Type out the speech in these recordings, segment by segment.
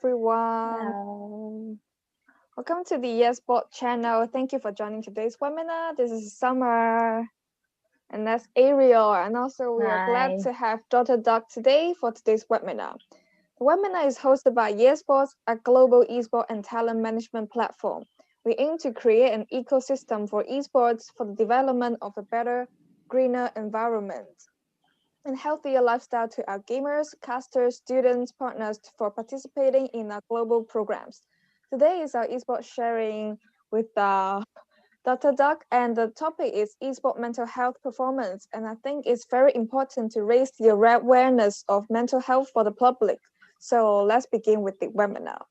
everyone. Hello. Welcome to the Yesports channel. Thank you for joining today's webinar. This is Summer and that's Ariel. And also we are glad Hi. to have Dr. Duck today for today's webinar. The webinar is hosted by Yesports, a global esports and talent management platform. We aim to create an ecosystem for esports for the development of a better, greener environment and healthier lifestyle to our gamers, casters, students, partners for participating in our global programs. Today is our esports sharing with Dr. Duck, and the topic is esports mental health performance. And I think it's very important to raise the awareness of mental health for the public. So let's begin with the webinar.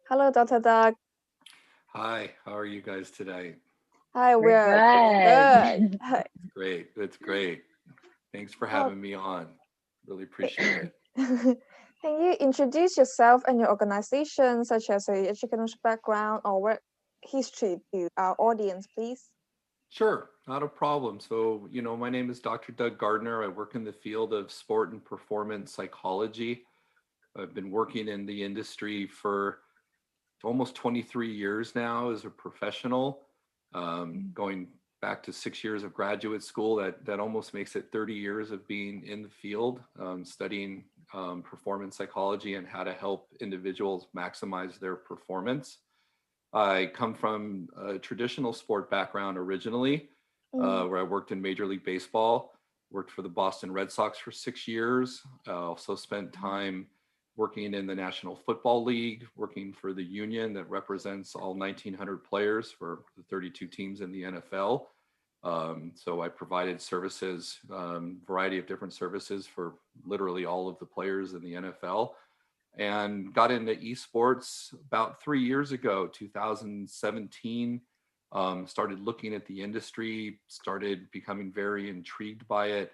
Hello, Dr. Duck. Hi, how are you guys today? Hi, We're we're good. good. Hi. Great, it's great. Thanks for having me on. Really appreciate it. Can you introduce yourself and your organization, such as your educational background or work history, to our audience, please? Sure, not a problem. So, my name is Dr. Doug Gardner. I work in the field of sport and performance psychology. I've been working in the industry for almost 23 years now as a professional, going back to 6 years of graduate school. That almost makes it 30 years of being in the field, studying performance psychology and how to help individuals maximize their performance. I come from a traditional sport background originally, where I worked in Major League Baseball, worked for the Boston Red Sox for 6 years. Also spent time working in the National Football League, working for the union that represents all 1,900 players for the 32 teams in the NFL. So I provided services, variety of different services for literally all of the players in the NFL, and got into esports about 3 years ago, 2017. Started looking at the industry, started becoming very intrigued by it,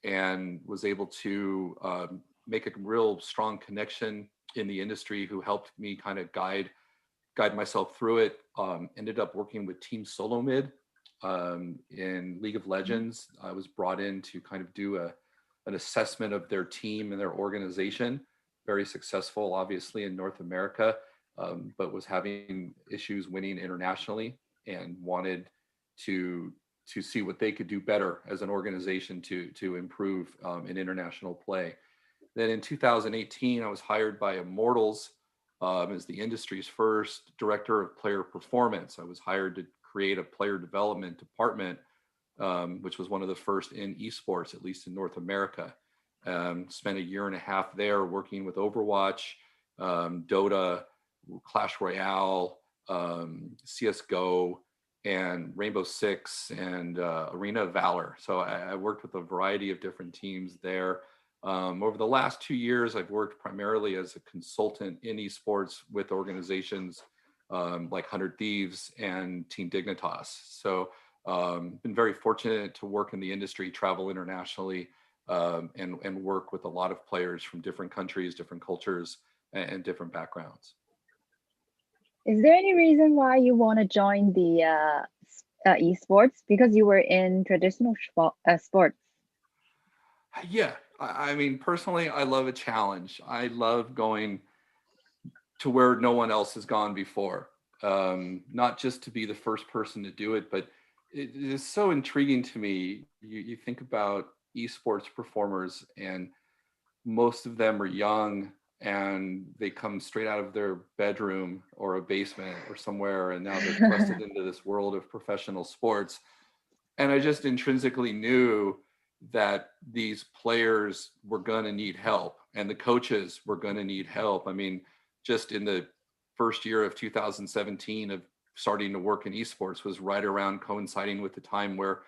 and was able to make a real strong connection in the industry who helped me kind of guide myself through it. Ended up working with Team Solomid in League of Legends. I was brought in to kind of do an assessment of their team and their organization. Very successful, obviously, in North America, but was having issues winning internationally and wanted to see what they could do better as an organization to improve in international play. Then in 2018, I was hired by Immortals as the industry's first director of player performance. I was hired to create a player development department, which was one of the first in esports, at least in North America. Spent a year and a half there working with Overwatch, Dota, Clash Royale, CSGO, and Rainbow Six, and Arena of Valor. So I worked with a variety of different teams there. Over the last 2 years, I've worked primarily as a consultant in esports with organizations like 100 Thieves and Team Dignitas. So been very fortunate to work in the industry, travel internationally, and work with a lot of players from different countries, different cultures, and different backgrounds. Is there any reason why you want to join the esports? Because you were in traditional sports. Yeah, I mean, personally, I love a challenge. I love going to where no one else has gone before. Not just to be the first person to do it, but it is so intriguing to me. You think about esports performers, and most of them are young, and they come straight out of their bedroom or a basement or somewhere, and now they're thrusted into this world of professional sports. And I just intrinsically knew that these players were going to need help, and the coaches were going to need help. I mean, just in the first year of 2017 of starting to work in esports was right around coinciding with the time where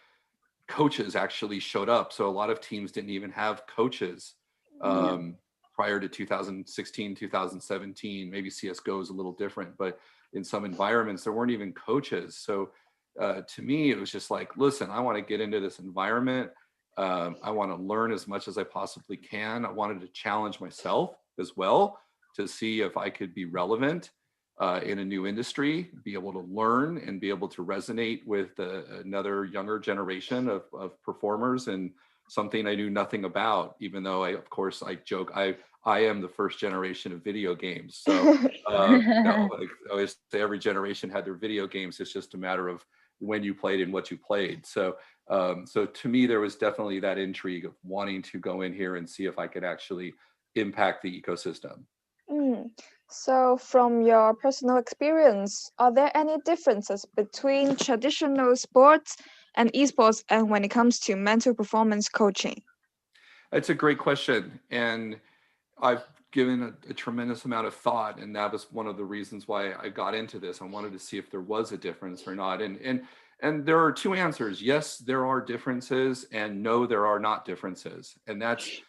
coaches actually showed up. So a lot of teams didn't even have coaches prior to 2016, 2017. Maybe CSGO is a little different, but in some environments, there weren't even coaches. So to me, it was just like, listen, I want to get into this environment. I want to learn as much as I possibly can. I wanted to challenge myself as well to see if I could be relevant in a new industry, be able to learn and be able to resonate with another younger generation of performers, and something I knew nothing about, even though of course I joke, I I am the first generation of video games. So no, like I always say, every generation had their video games. It's just a matter of when you played and what you played. So so to me, there was definitely that intrigue of wanting to go in here and see if I could actually impact the ecosystem. Mm. So, from your personal experience, are there any differences between traditional sports and esports and when it comes to mental performance coaching? It's a great question. And I've given a tremendous amount of thought, and that was one of the reasons why I got into this. I wanted to see if there was a difference or not. And there are two answers. Yes, there are differences, and no, there are not differences. And that's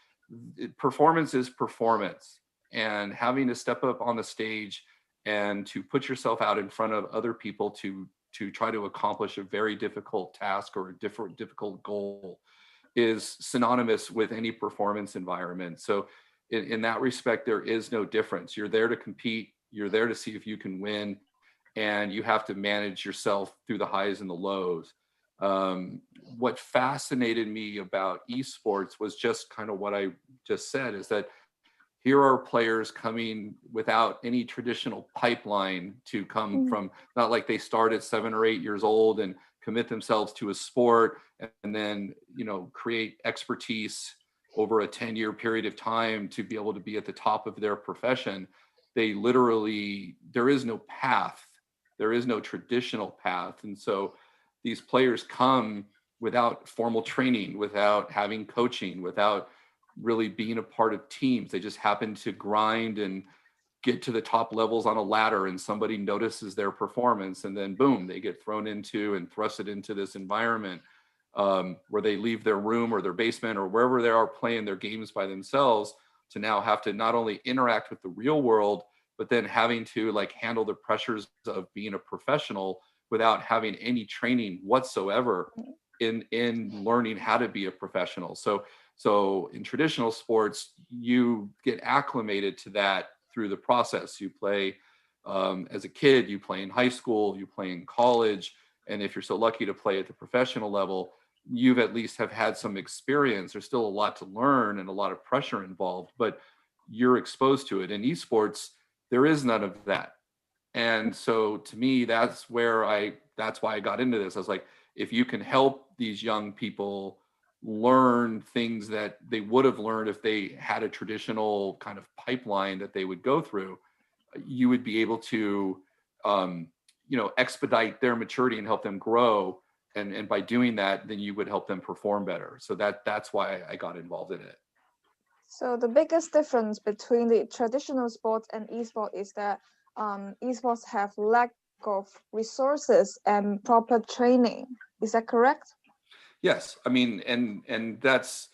performance is performance. And having to step up on the stage and to put yourself out in front of other people to try to accomplish a very difficult task or a difficult goal is synonymous with any performance environment. So in that respect, there is no difference. You're there to compete, you're there to see if you can win, and you have to manage yourself through the highs and the lows. What fascinated me about esports was just kind of what I just said, is that here are players coming without any traditional pipeline to come Mm. from, not like they start at 7 or 8 years old and commit themselves to a sport and then, you know, create expertise over a 10-year period of time to be able to be at the top of their profession. They literally, there is no path, there is no traditional path. And so these players come without formal training, without having coaching, without really being a part of teams. They just happen to grind and get to the top levels on a ladder, and somebody notices their performance, and then boom, they get thrown into and thrusted into this environment where they leave their room or their basement or wherever they are playing their games by themselves, to now have to not only interact with the real world, but then having to like handle the pressures of being a professional without having any training whatsoever in learning how to be a professional. So in traditional sports, you get acclimated to that through the process. You play as a kid, you play in high school, you play in college, and if you're so lucky to play at the professional level, you've at least have had some experience. There's still a lot to learn and a lot of pressure involved, but you're exposed to it. In esports, there is none of that. And so to me, that's why I got into this. I was like, if you can help these young people learn things that they would have learned if they had a traditional kind of pipeline that they would go through, you would be able to um, expedite their maturity and help them grow. And by doing that, then you would help them perform better. So that's why I got involved in it. So the biggest difference between the traditional sports and esports is that esports have lack of resources and proper training. Is that correct? Yes, I mean, and that's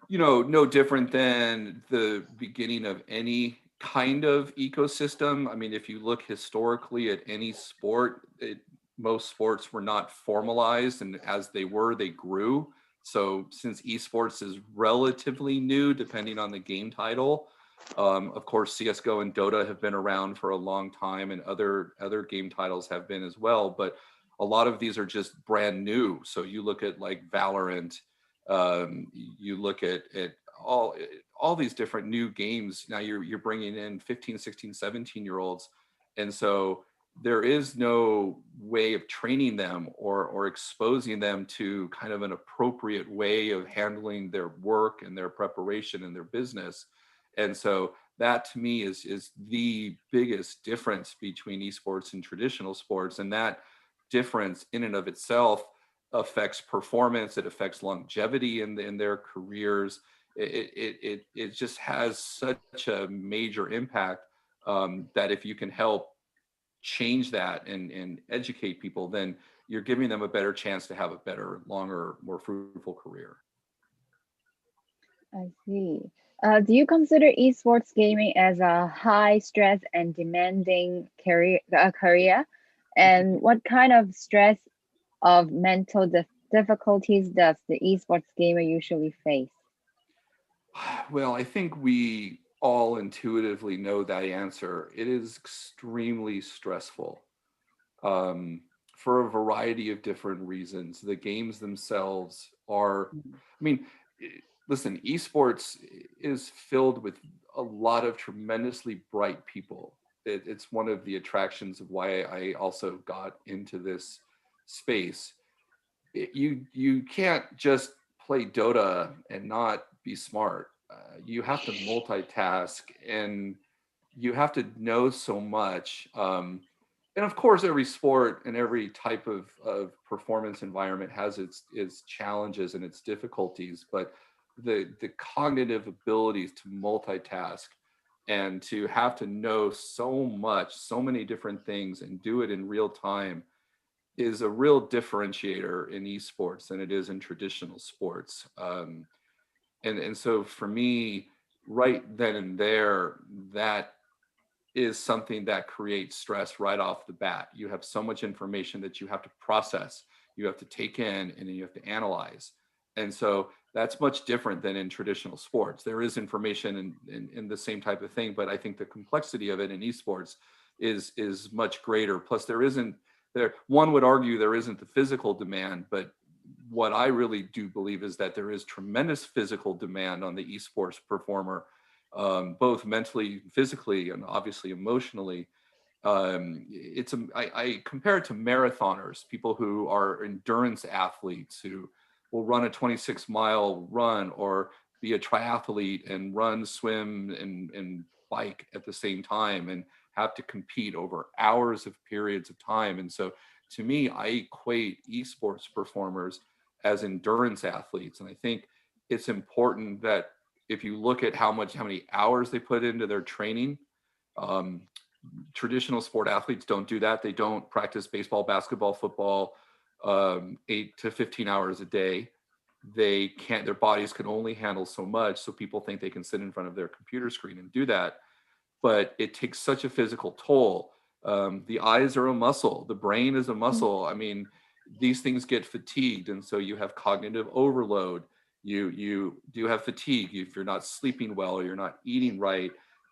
no different than the beginning of any kind of ecosystem. I mean, if you look historically at any sport, most sports were not formalized, and as they were, they grew. So since esports is relatively new, depending on the game title, of course, CS:GO and Dota have been around for a long time, and other game titles have been as well. But a lot of these are just brand new. So you look at like Valorant, you look at all these different new games. Now you're bringing in 15, 16, 17 year olds, and so there is no way of training them or exposing them to kind of an appropriate way of handling their work and their preparation and their business. And so that to me is the biggest difference between esports and traditional sports. And that difference in and of itself affects performance. It affects longevity in their careers. It just has such a major impact that if you can help change that and educate people, then you're giving them a better chance to have a better, longer, more fruitful career. I see. Do you consider esports gaming as a high stress and demanding career? And what kind of stress of mental difficulties does the esports gamer usually face? Well, I think we all intuitively know that answer. It is extremely stressful for a variety of different reasons. The games themselves are, I mean, listen, esports is filled with a lot of tremendously bright people. It's one of the attractions of why I also got into this space. You can't just play Dota and not be smart. You have to multitask, and you have to know so much. And of course, every sport and every type of performance environment has its challenges and its difficulties, but the cognitive abilities to multitask and to have to know so much, so many different things, and do it in real time is a real differentiator in esports than it is in traditional sports. And so for me, right then and there, that is something that creates stress right off the bat. You have so much information that you have to process, you have to take in, and then you have to analyze. And so that's much different than in traditional sports. There is information in the same type of thing, but I think the complexity of it in esports is much greater. Plus, there isn't there. One would argue there isn't the physical demand, but what I really do believe is that there is tremendous physical demand on the esports performer, both mentally, physically, and obviously emotionally. I compare it to marathoners, people who are endurance athletes who will run a 26-mile run, or be a triathlete and run, swim, and bike at the same time, and have to compete over hours of periods of time. And so to me, I equate esports performers as endurance athletes. And I think it's important that if you look at how many hours they put into their training, um, traditional sport athletes don't do that. They don't practice baseball, basketball, football 8 to 15 hours a day. They can't, their bodies can only handle so much. So people think they can sit in front of their computer screen and do that. But it takes such a physical toll. The eyes are a muscle, the brain is a muscle. I mean, these things get fatigued. And so you have cognitive overload. You do have fatigue if you're not sleeping well or you're not eating right.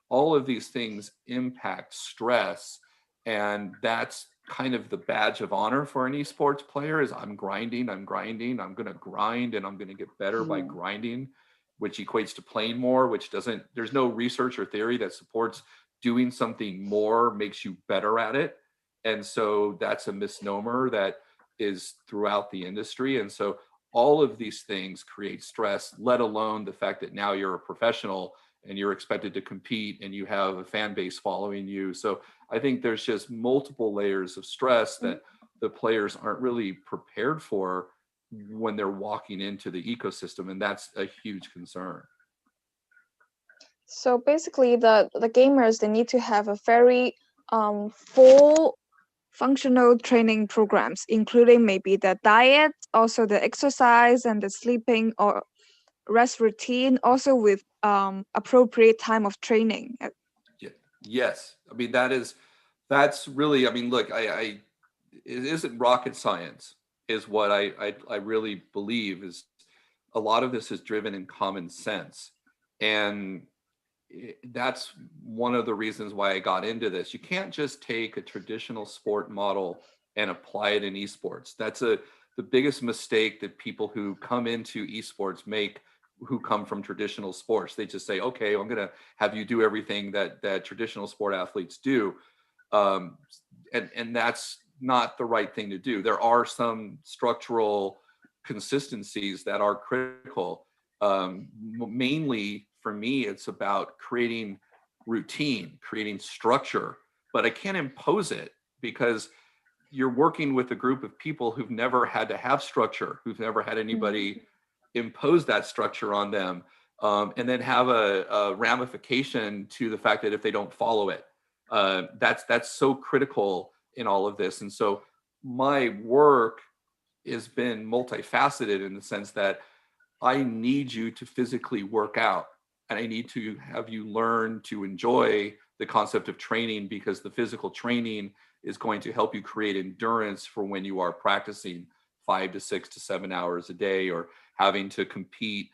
All of these things impact stress, and that's kind of the badge of honor for an esports player is I'm grinding, I'm going to grind, and I'm going to get better by Yeah. grinding, which equates to playing more, which doesn't, there's no research or theory that supports doing something more makes you better at it. And so that's a misnomer that is throughout the industry. And so all of these things create stress, let alone the fact that now you're a professional and you're expected to compete and you have a fan base following you. So I think there's just multiple layers of stress that the players aren't really prepared for when they're walking into the ecosystem. And that's a huge concern. So basically, the gamers, they need to have a very full functional training programs, including maybe the diet, also the exercise and the sleeping or rest routine, also with appropriate time of training. Yeah. Yes. I mean, that's really, I mean, look, it isn't rocket science is what I really believe is a lot of this is driven in common sense. And that's one of the reasons why I got into this. You can't just take a traditional sport model and apply it in esports. That's the biggest mistake that people who come into esports make, who come from traditional sports. They just say, okay, I'm going to have you do everything that traditional sport athletes do. Um, and that's not the right thing to do. There are some structural consistencies that are critical. Mainly for me, it's about creating routine, creating structure, but I can't impose it because you're working with a group of people who've never had to have structure, who've never had anybody impose that structure on them, and then have a ramification to the fact that if they don't follow it, that's so critical in all of this. And so my work has been multifaceted in the sense that I need you to physically work out, and I need to have you learn to enjoy the concept of training, because the physical training is going to help you create endurance for when you are practicing 5 to 6 to 7 hours a day, or having to compete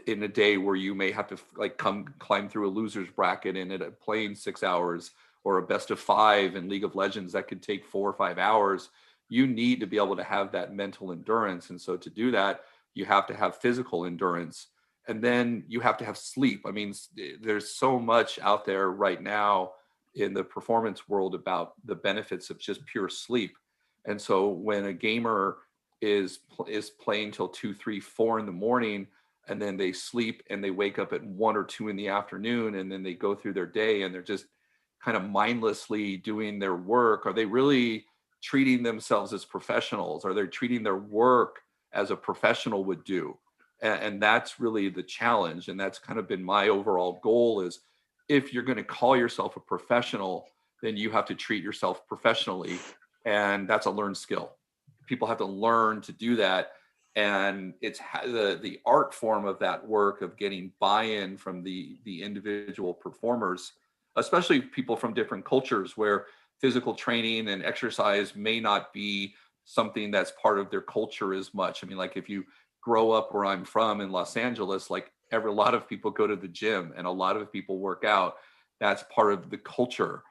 in a day where you may have to like come climb through a loser's bracket and at playing 6 hours, or a best of 5 in League of Legends that could take 4 or 5 hours. You need to be able to have that mental endurance. And so to do that, you have to have physical endurance. And then you have to have sleep. I mean, there's so much out there right now in the performance world about the benefits of just pure sleep. And so when a gamer is playing till 2, 3, 4 in the morning, and then they sleep and they wake up at 1 or 2 in the afternoon, and then they go through their day and they're just kind of mindlessly doing their work, are they really treating themselves as professionals? Are they treating their work as a professional would do? And that's really the challenge. And that's kind of been my overall goal is, if you're going to call yourself a professional, then you have to treat yourself professionally. And that's a learned skill. People have to learn to do that. And it's the art form of that work of getting buy-in from the individual performers, especially people from different cultures where physical training and exercise may not be something that's part of their culture as much. I mean, like if you grow up where I'm from in Los Angeles, like a lot of people go to the gym and a lot of people work out. That's part of the culture,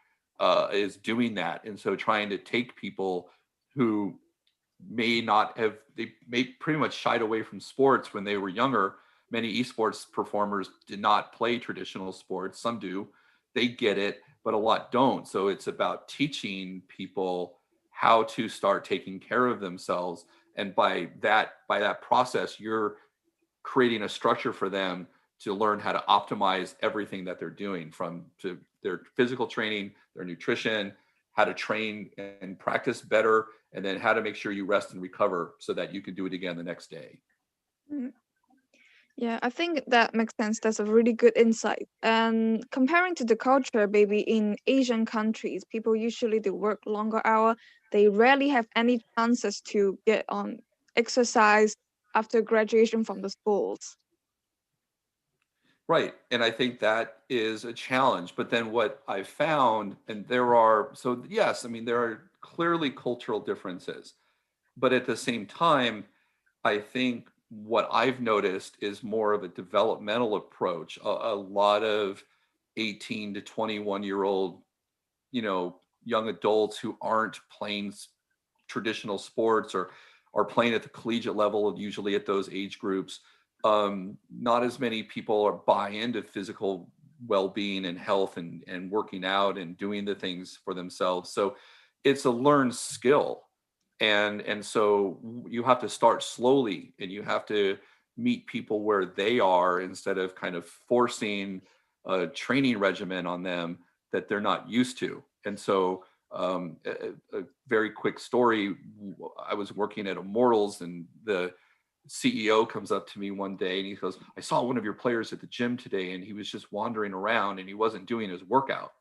is doing that. And so trying to take people who may not have, they may pretty much shied away from sports when they were younger. Many esports performers did not play traditional sports. Some do, they get it, but a lot don't. So it's about teaching people how to start taking care of themselves. And by that process, you're creating a structure for them to learn how to optimize everything that they're doing, from to their physical training, their nutrition, how to train and practice better, and then how to make sure you rest and recover so that you can do it again the next day. Mm. Yeah, I think that makes sense. That's a really good insight. And comparing to the culture, maybe in Asian countries, people usually they work longer hour. They rarely have any chances to get on exercise after graduation from the schools. Right. And I think that is a challenge. But then what I found, and there are, so yes, I mean, there are clearly cultural differences. But at the same time, I think what I've noticed is more of a developmental approach. A lot of 18 to 21-year-old, young adults who aren't playing traditional sports or are playing at the collegiate level, usually at those age groups. Not as many people are buy into physical well-being and health and working out and doing the things for themselves. So it's a learned skill. And so you have to start slowly, and you have to meet people where they are instead of kind of forcing a training regimen on them that they're not used to. And so a very quick story. I was working at Immortals, and the CEO comes up to me one day and he goes, "I saw one of your players at the gym today, and he was just wandering around and he wasn't doing his workout."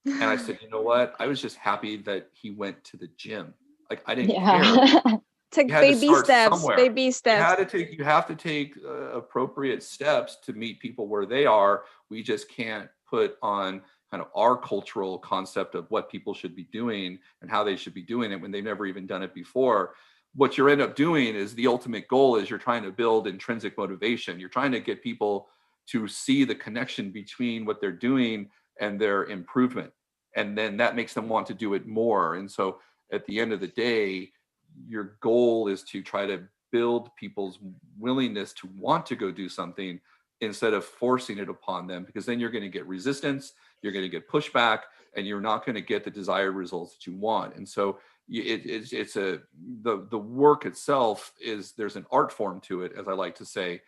And I said, "You know what? I was just happy that he went to the gym. Like, I didn't care. Yeah. You Take had to baby start steps, somewhere. baby steps. You have to take appropriate steps to meet people where they are. We just can't put on kind of our cultural concept of what people should be doing and how they should be doing it when they've never even done it before. What you end up doing is, the ultimate goal is you're trying to build intrinsic motivation. You're trying to get people to see the connection between what they're doing and their improvement. And then that makes them want to do it more. And so at the end of the day, your goal is to try to build people's willingness to want to go do something instead of forcing it upon them, because then you're going to get resistance, you're going to get pushback, and you're not going to get the desired results that you want. And so the work itself is, there's an art form to it, as I like to say.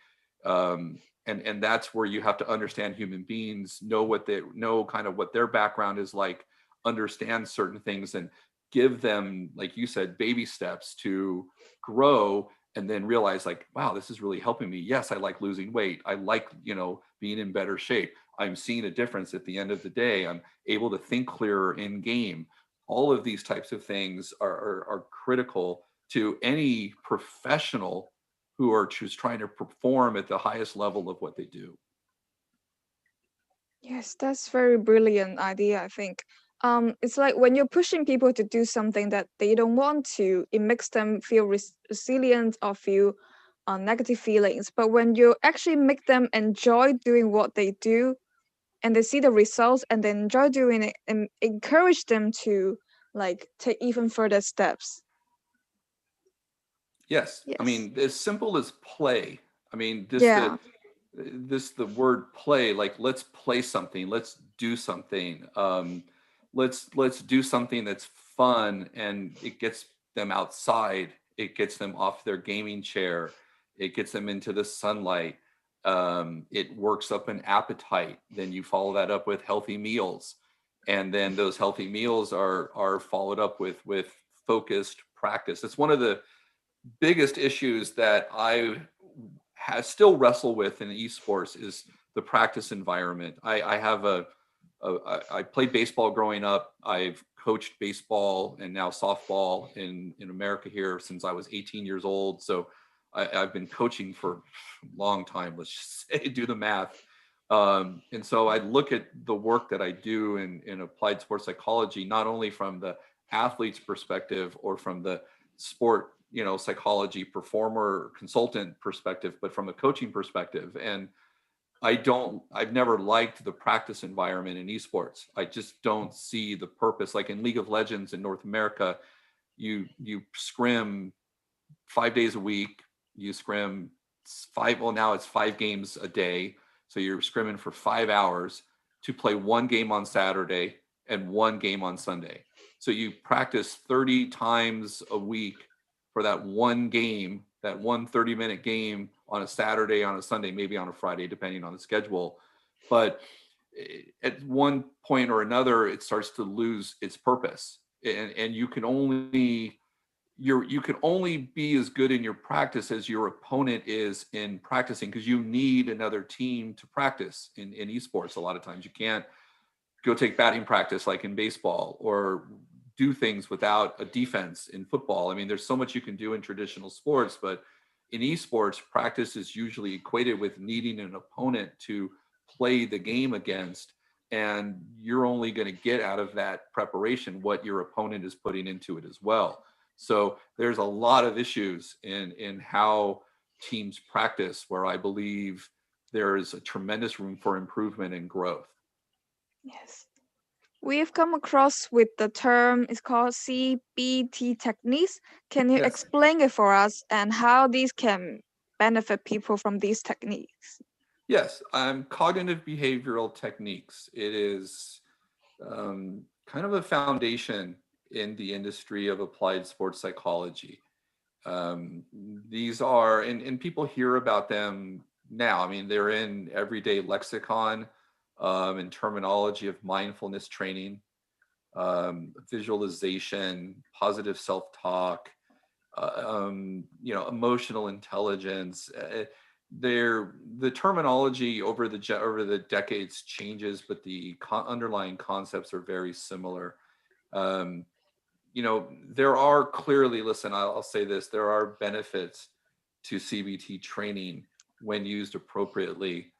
And that's where you have to understand human beings, know kind of what their background is like, understand certain things, and give them, like you said, baby steps to grow, and then realize, like, wow, this is really helping me. Yes, I like losing weight. I like, being in better shape. I'm seeing a difference at the end of the day. I'm able to think clearer in game. All of these types of things are critical to any professional who are just trying to perform at the highest level of what they do. Yes, that's very brilliant idea, I think. It's like when you're pushing people to do something that they don't want to, it makes them feel resilient or feel negative feelings. But when you actually make them enjoy doing what they do, and they see the results and they enjoy doing it, and encourage them to like take even further steps. Yes, I Yes. mean, as simple as play. I mean, just Yeah. the word play, like let's play something, let's do something, let's do something that's fun, and it gets them outside, it gets them off their gaming chair, it gets them into the sunlight, it works up an appetite, then you follow that up with healthy meals, and then those healthy meals are followed up with focused practice. It's one of the biggest issues that I still wrestle with in esports is the practice environment. I have I played baseball growing up. I've coached baseball and now softball in America here since I was 18 years old. So I've been coaching for a long time. Let's just say, do the math. And so I look at the work that I do in applied sports psychology, not only from the athlete's perspective or from the sport, psychology performer consultant perspective, but from a coaching perspective. And I've never liked the practice environment in esports. I just don't see the purpose. Like in League of Legends in North America, you scrim 5 days a week. You scrim well, now it's 5 games a day. So you're scrimming for 5 hours to play one game on Saturday and one game on Sunday. So you practice 30 times a week for that one game, that one 30-minute game on a Saturday, on a Sunday, maybe on a Friday, depending on the schedule. But at one point or another, it starts to lose its purpose. And you can only be as good in your practice as your opponent is in practicing, because you need another team to practice in esports. A lot of times you can't go take batting practice like in baseball, or do things without a defense in football. I mean, there's so much you can do in traditional sports, but in esports, practice is usually equated with needing an opponent to play the game against. And you're only going to get out of that preparation what your opponent is putting into it as well. So there's a lot of issues in how teams practice where I believe there is a tremendous room for improvement and growth. Yes. We've come across with the term, it's called CBT techniques. Can you Yes. explain it for us and how these can benefit people from these techniques? Yes, cognitive behavioral techniques. It is kind of a foundation in the industry of applied sports psychology. These are, and people hear about them now. I mean, they're in everyday lexicon and terminology of mindfulness training, visualization, positive self-talk, emotional intelligence. The terminology over the decades changes, but the underlying concepts are very similar. There are clearly, listen, I'll say this, there are benefits to CBT training when used appropriately.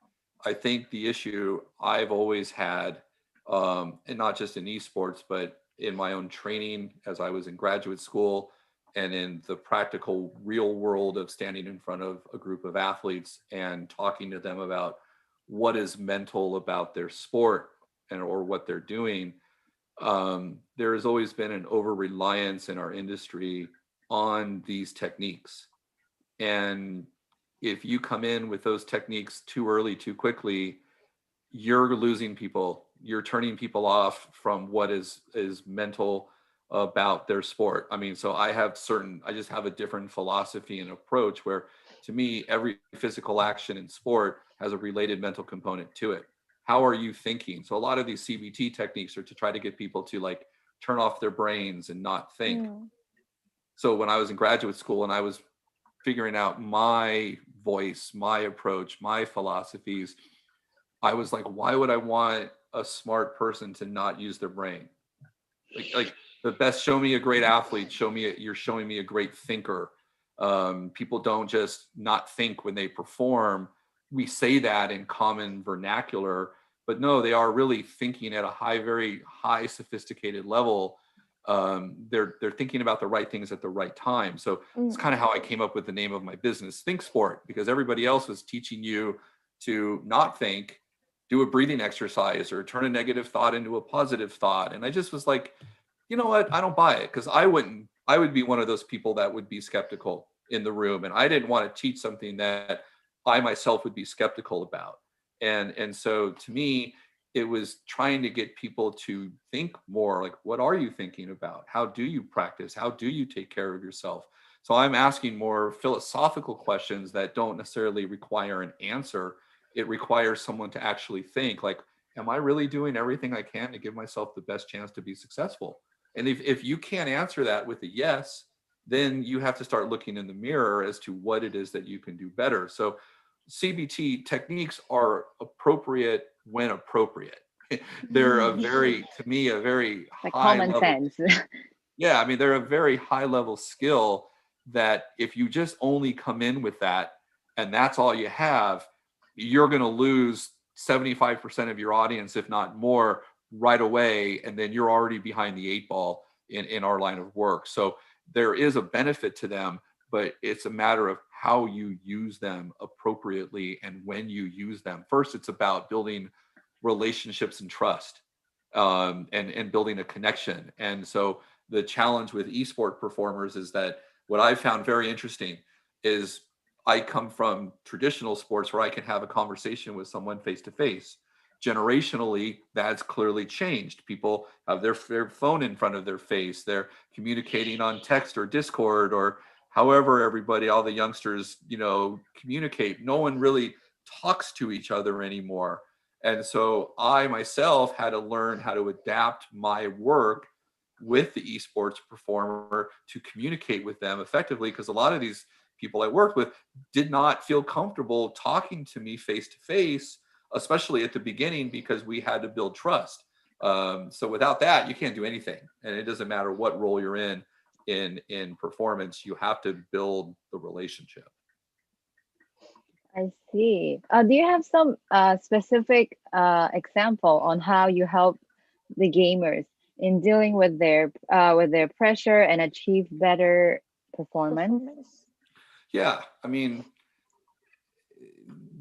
I think the issue I've always had, and not just in esports, but in my own training as I was in graduate school and in the practical real world of standing in front of a group of athletes and talking to them about what is mental about their sport or what they're doing. There has always been an over reliance in our industry on these techniques. And if you come in with those techniques too early, too quickly, you're losing people. You're turning people off from what is mental about their sport. I mean, so I just have a different philosophy and approach where, to me, every physical action in sport has a related mental component to it. How are you thinking? So a lot of these CBT techniques are to try to get people to like turn off their brains and not think. So when I was in graduate school and I was figuring out my voice, my approach, my philosophies, I was like, why would I want a smart person to not use their brain? Like the best, show me a great athlete, you're showing me a great thinker. People don't just not think when they perform. We say that in common vernacular, but no, they are really thinking at a very high sophisticated level. They're thinking about the right things at the right time. So it's kind of how I came up with the name of my business, Think Sport, because everybody else was teaching you to not think, do a breathing exercise, or turn a negative thought into a positive thought. And I just was like, you know what? I don't buy it, because I would be one of those people that would be skeptical in the room. And I didn't want to teach something that I myself would be skeptical about. And so to me, it was trying to get people to think more like, what are you thinking about? How do you practice? How do you take care of yourself? So I'm asking more philosophical questions that don't necessarily require an answer. It requires someone to actually think like, am I really doing everything I can to give myself the best chance to be successful? And if you can't answer that with a yes, then you have to start looking in the mirror as to what it is that you can do better. So CBT techniques are appropriate when appropriate. They're a very, to me, a very Like high common level. sense. Yeah, I mean, they're a very high level skill that if you just only come in with that and that's all you have, you're going to lose 75% of your audience, if not more, right away. And then you're already behind the eight ball in our line of work. So there is a benefit to them, but it's a matter of how you use them appropriately and when you use them. First, it's about building relationships and trust, and building a connection. And so the challenge with esport performers is that what I've found very interesting is I come from traditional sports where I can have a conversation with someone face to face. Generationally, that's clearly changed. People have their phone in front of their face. They're communicating on text or Discord or however everybody, all the youngsters, communicate. No one really talks to each other anymore. And so I myself had to learn how to adapt my work with the esports performer to communicate with them effectively, because a lot of these people I worked with did not feel comfortable talking to me face to face, especially at the beginning, because we had to build trust. So without that, you can't do anything. And it doesn't matter what role you're in performance, you have to build the relationship. I see. Do you have some specific example on how you help the gamers in dealing with their pressure and achieve better performance? Performance. Yeah, I mean,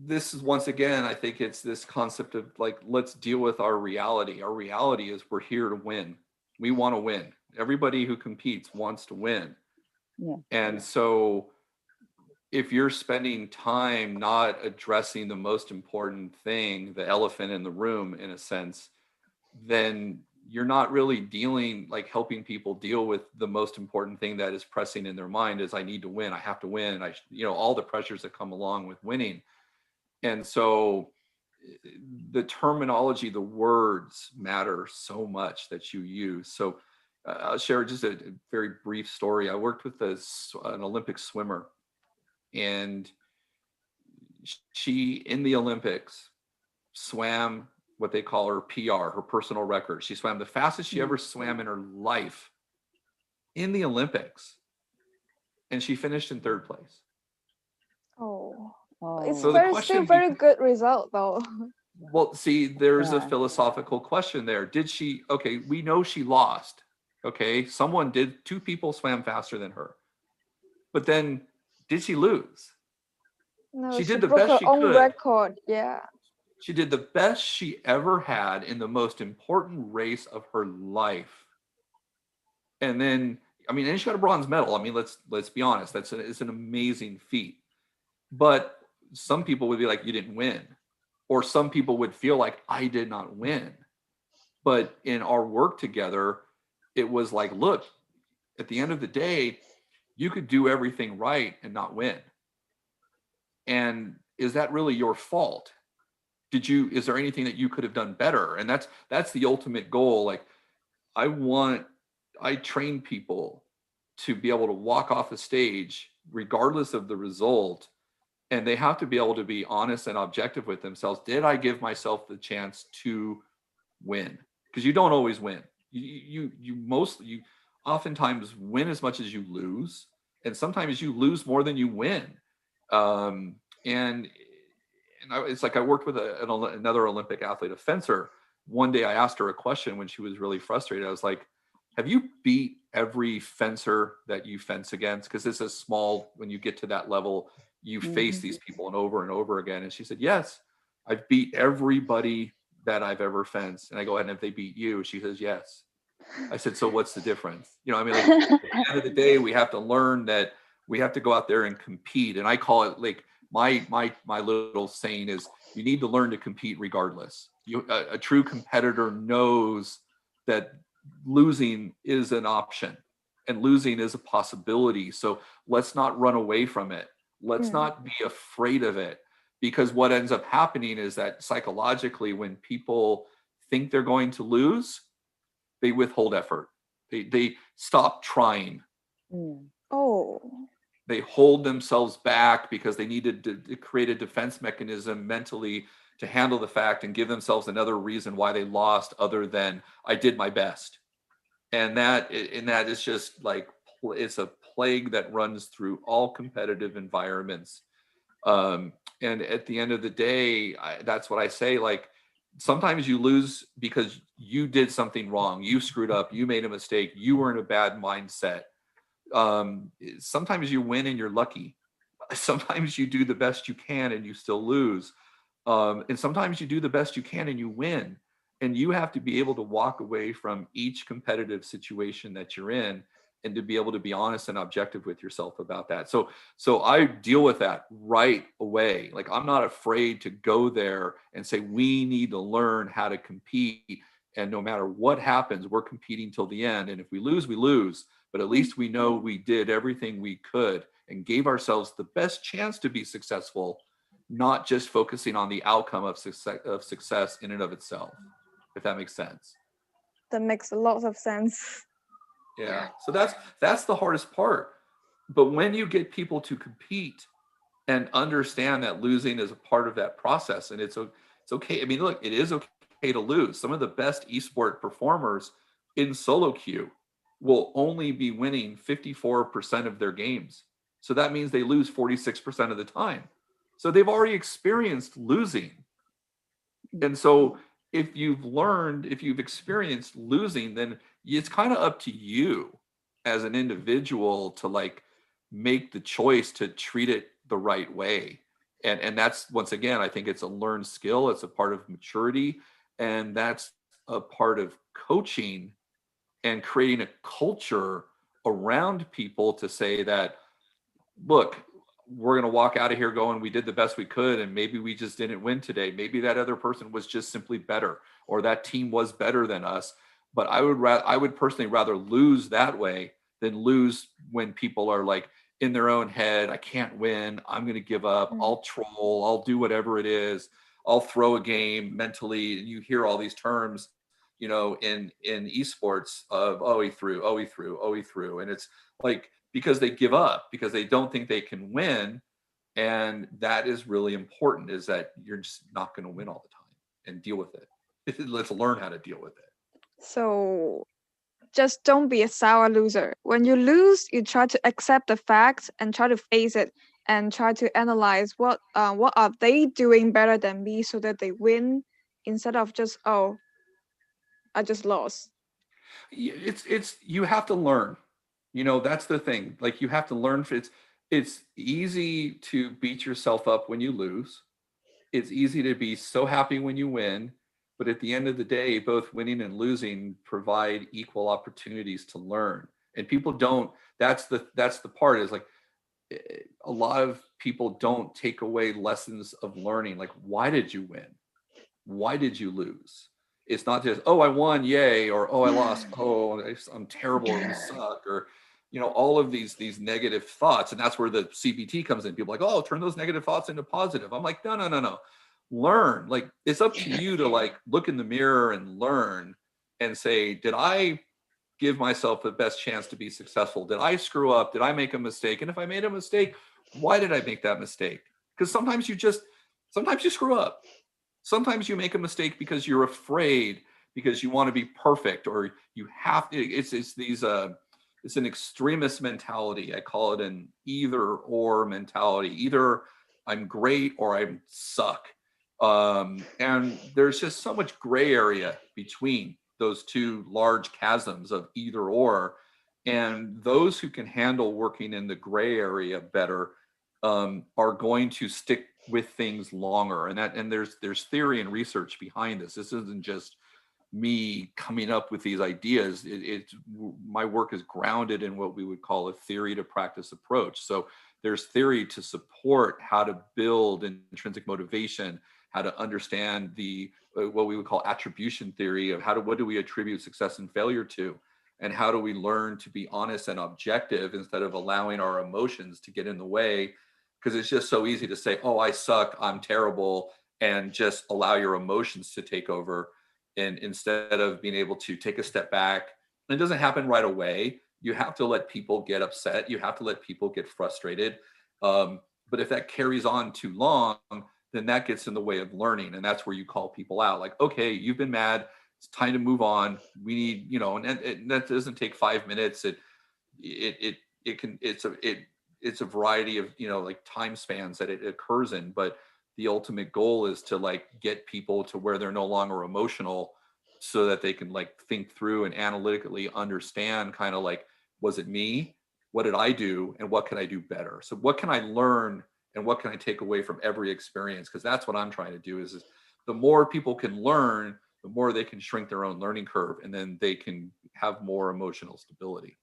this is, once again, I think it's this concept of like, let's deal with our reality. Our reality is we're here to win. We want to win. Everybody who competes wants to win. Yeah. And so if you're spending time not addressing the most important thing, the elephant in the room, in a sense, then you're not really helping people deal with the most important thing that is pressing in their mind is, I need to win. I have to win. All the pressures that come along with winning. And so the terminology, the words matter so much that you use. So I'll share just a very brief story. I worked with an Olympic swimmer, and she, in the Olympics, swam what they call her PR, her personal record. She swam the fastest she ever swam in her life in the Olympics, and she finished in third place. Oh, Oh. it's So the still question very good result though. Well, see, there's a Yeah. philosophical question there. Okay, we know she lost. Okay, two people swam faster than her. But then, did she lose? No, She she did the broke best her she own could. record. Yeah. She did the best she ever had in the most important race of her life. And then, and she got a bronze medal. Let's be honest. It's an amazing feat. But some people would be like, you didn't win. Or some people would feel like, I did not win. But in our work together, it was like, look, at the end of the day, you could do everything right and not win. And is that really your fault? Is there anything that you could have done better? And that's the ultimate goal. Like, I train people to be able to walk off the stage regardless of the result, and they have to be able to be honest and objective with themselves. Did I give myself the chance to win? Because you don't always win. You oftentimes win as much as you lose, and sometimes you lose more than you win. It's like I worked with another Olympic athlete, a fencer. One day I asked her a question when she was really frustrated. I was like, have you beat every fencer that you fence against? Because this is small. When you get to that level, you face these people and over again. And she said, yes, I've beat everybody that I've ever fenced. And I go, and if they beat you? She says, yes. I said, so what's the difference? At the end of the day, we have to learn that we have to go out there and compete. And I call it like my little saying is, you need to learn to compete regardless. A true competitor knows that losing is an option and losing is a possibility. So let's not run away from it. Let's not be afraid of it, because what ends up happening is that psychologically, when people think they're going to lose, they withhold effort. They stop trying. Oh. They hold themselves back because they need to create a defense mechanism mentally to handle the fact and give themselves another reason why they lost, other than I did my best. And that is just like, it's a plague that runs through all competitive environments. And at the end of the day, that's what I say. Like, sometimes you lose because you did something wrong. You screwed up. You made a mistake. You were in a bad mindset. Sometimes you win and you're lucky. Sometimes you do the best you can and you still lose. And sometimes you do the best you can and you win. And you have to be able to walk away from each competitive situation that you're in, and to be able to be honest and objective with yourself about that. So I deal with that right away. Like, I'm not afraid to go there and say, we need to learn how to compete. And no matter what happens, we're competing till the end. And if we lose, we lose. But at least we know we did everything we could and gave ourselves the best chance to be successful, not just focusing on the outcome of success in and of itself, if that makes sense. That makes a lot of sense. Yeah. So that's the hardest part. But when you get people to compete and understand that losing is a part of that process, and it's okay. I mean, look, it is okay to lose. Some of the best esport performers in solo queue will only be winning 54% of their games. So that means they lose 46% of the time. So they've already experienced losing. And so if you've experienced losing, then it's kind of up to you as an individual to like make the choice to treat it the right way. And that's, once again, I think it's a learned skill. It's a part of maturity. And that's a part of coaching and creating a culture around people to say that, look, we're going to walk out of here going, we did the best we could, and maybe we just didn't win today. Maybe that other person was just simply better, or that team was better than us. But I would personally rather lose that way than lose when people are like in their own head, I can't win, I'm going to give up, I'll troll, I'll do whatever it is, I'll throw a game mentally. And you hear all these terms, in esports of, oh, he threw. And it's like, because they give up, because they don't think they can win. And that is really important, is that you're just not going to win all the time, and deal with it. Let's learn how to deal with it. So just don't be a sour loser. When you lose, you try to accept the facts and try to face it, and try to analyze what are they doing better than me so that they win, instead of just, oh, I just lost. It's you have to learn. That's the thing. Like, you have to learn. It's easy to beat yourself up when you lose. It's easy to be so happy when you win. But at the end of the day, both winning and losing provide equal opportunities to learn. And people don't. That's the part, is like, a lot of people don't take away lessons of learning. Like, why did you win? Why did you lose? It's not just, oh, I won, yay, or oh, I lost, oh, I'm terrible, or we suck, or all of these negative thoughts. And that's where the CBT comes in. People are like, oh, turn those negative thoughts into positive. I'm like, no. Learn. Like, it's up to you to like look in the mirror and learn and say, did I give myself the best chance to be successful? Did I screw up? Did I make a mistake? And if I made a mistake, why did I make that mistake? Because sometimes you screw up. Sometimes you make a mistake because you're afraid, because you want to be perfect, or you have to. It's an extremist mentality. I call it an either or mentality. Either I'm great or I suck. And there's just so much gray area between those two large chasms of either or. And those who can handle working in the gray area better are going to stick with things longer. And there's theory and research behind this. This isn't just me coming up with these ideas. My work is grounded in what we would call a theory to practice approach. So there's theory to support how to build intrinsic motivation, how to understand the what we would call attribution theory of what do we attribute success and failure to, and how do we learn to be honest and objective instead of allowing our emotions to get in the way, because it's just so easy to say, oh, I suck, I'm terrible, and just allow your emotions to take over, and instead of being able to take a step back. And it doesn't happen right away. You have to let people get upset, you have to let people get frustrated, but if that carries on too long, then that gets in the way of learning, and that's where you call people out, like, okay, you've been mad, it's time to move on. We need, and that doesn't take 5 minutes. It can, it's a variety of, like time spans that it occurs in, but the ultimate goal is to like get people to where they're no longer emotional, so that they can like think through and analytically understand kind of like, was it me? What did I do? And what can I do better? So what can I learn and what can I take away from every experience? Because that's what I'm trying to do is the more people can learn, the more they can shrink their own learning curve, and then they can have more emotional stability.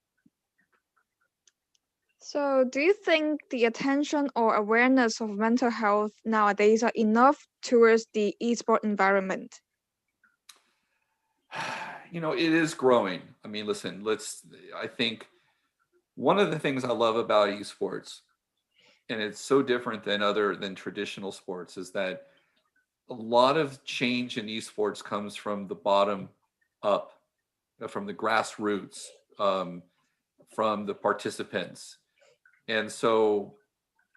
So, do you think the attention or awareness of mental health nowadays are enough towards the esport environment? It is growing. I mean, listen, I think one of the things I love about esports, and it's so different than traditional sports, is that a lot of change in esports comes from the bottom up, from the grassroots, from the participants. And so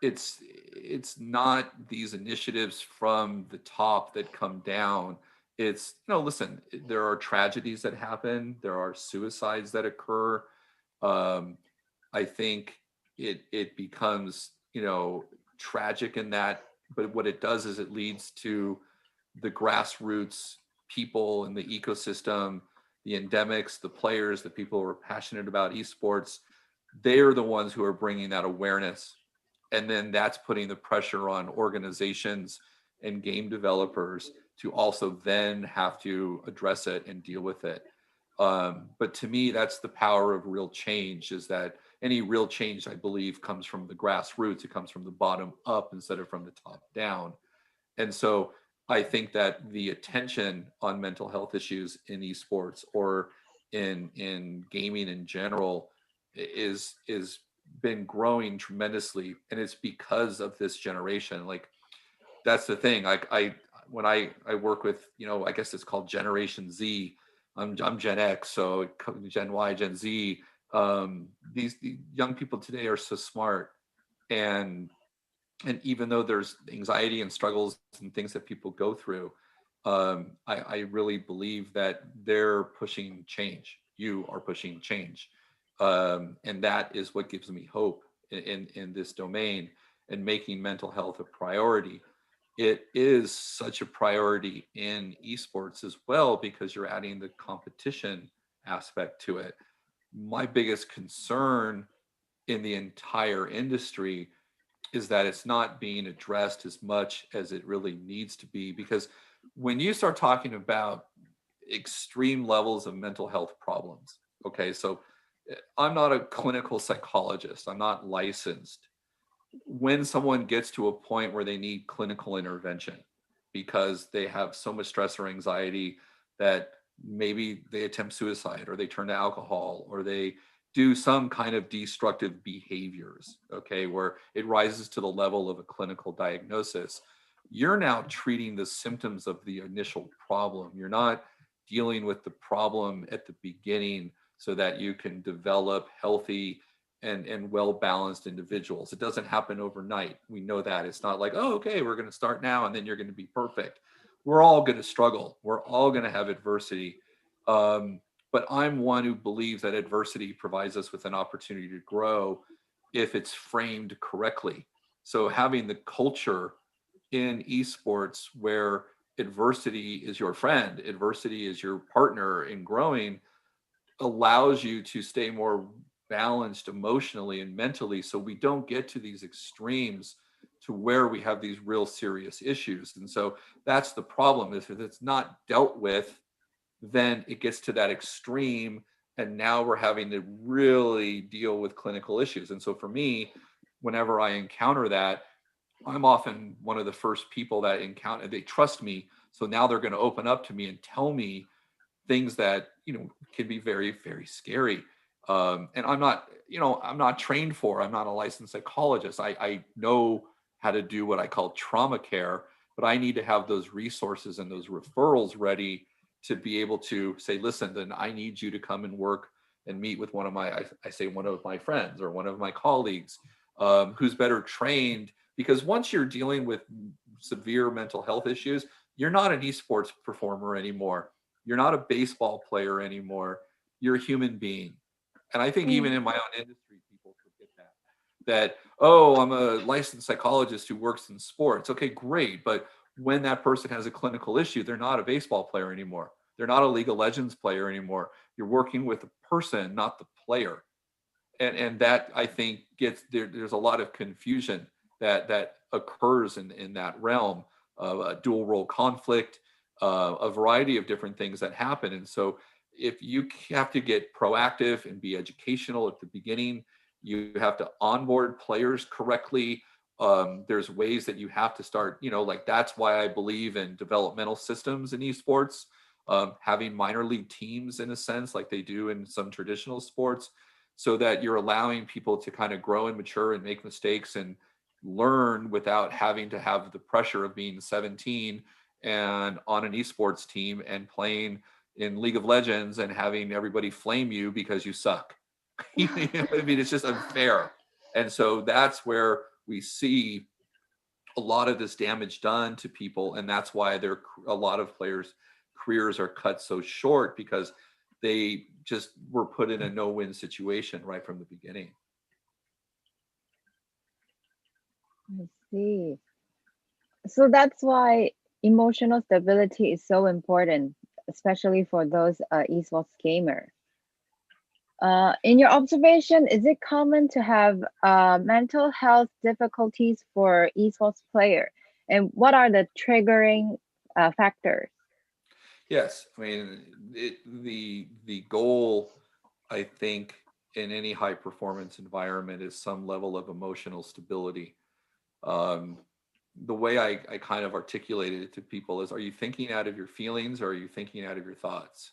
it's not these initiatives from the top that come down. It's, listen, there are tragedies that happen, there are suicides that occur. um, I think it becomes, tragic in that, but what it does is it leads to the grassroots people in the ecosystem, the endemics, the players, the people who are passionate about esports. They are the ones who are bringing that awareness, and then that's putting the pressure on organizations and game developers to also then have to address it and deal with it. But to me, that's the power of real change, is that any real change, I believe, comes from the grassroots. It comes from the bottom up instead of from the top down. And so I think that the attention on mental health issues in esports, or in gaming in general, is been growing tremendously, and it's because of this generation. Like, that's the thing. Like, when I work with, I guess it's called Generation Z. I'm Gen X, so Gen Y, Gen Z. These young people today are so smart, and even though there's anxiety and struggles and things that people go through, I really believe that they're pushing change. You are pushing change, and that is what gives me hope in this domain, and making mental health a priority. It is such a priority in esports as well, because you're adding the competition aspect to it. My biggest concern in the entire industry is that it's not being addressed as much as it really needs to be, because when you start talking about extreme levels of mental health problems, okay, so I'm not a clinical psychologist, I'm not licensed. When someone gets to a point where they need clinical intervention because they have so much stress or anxiety that maybe they attempt suicide, or they turn to alcohol, or they do some kind of destructive behaviors, okay, where it rises to the level of a clinical diagnosis, you're now treating the symptoms of the initial problem. You're not dealing with the problem at the beginning, so that you can develop healthy and well-balanced individuals. It doesn't happen overnight. We know that. It's not like, oh, okay, we're going to start now and then you're going to be perfect. We're all going to struggle. We're all going to have adversity. But I'm one who believes that adversity provides us with an opportunity to grow if it's framed correctly. So having the culture in esports where adversity is your friend, adversity is your partner in growing, allows you to stay more balanced emotionally and mentally, so we don't get to these extremes to where we have these real serious issues. And so that's the problem. If it's not dealt with, then it gets to that extreme, and now we're having to really deal with clinical issues. And so for me, whenever I encounter that, I'm often one of the first people that encounter, they trust me. So now they're going to open up to me and tell me things that, can be very, very scary. And I'm not trained for, I'm not a licensed psychologist. I know how to do what I call trauma care, but I need to have those resources and those referrals ready to be able to say, listen, then I need you to come and work and meet with one of my, I say one of my friends or one of my colleagues, who's better trained. Because once you're dealing with severe mental health issues, you're not an esports performer anymore. You're not a baseball player anymore. You're a human being. And I think even in my own industry, people forget that, oh, I'm a licensed psychologist who works in sports. Okay, great. But when that person has a clinical issue, they're not a baseball player anymore. They're not a League of Legends player anymore. You're working with a person, not the player. And that, I think, gets there's a lot of confusion that occurs in that realm of a dual role conflict, a variety of different things that happen. And so if you have to get proactive and be educational at the beginning, you have to onboard players correctly. There's ways that you have to start, like that's why I believe in developmental systems in esports, having minor league teams in a sense, like they do in some traditional sports, so that you're allowing people to kind of grow and mature and make mistakes and learn without having to have the pressure of being 17 and on an esports team and playing in League of Legends and having everybody flame you because you suck. I mean, it's just unfair. And so that's where we see a lot of this damage done to people. And that's why a lot of players' careers are cut so short, because they just were put in a no-win situation right from the beginning. I see. So that's why emotional stability is so important, especially for those esports gamer. In your observation, is it common to have mental health difficulties for esports player? And what are the triggering factors? Yes, I mean, the goal, I think, in any high performance environment is some level of emotional stability. Um, the way I kind of articulated it to people is, are you thinking out of your feelings or are you thinking out of your thoughts?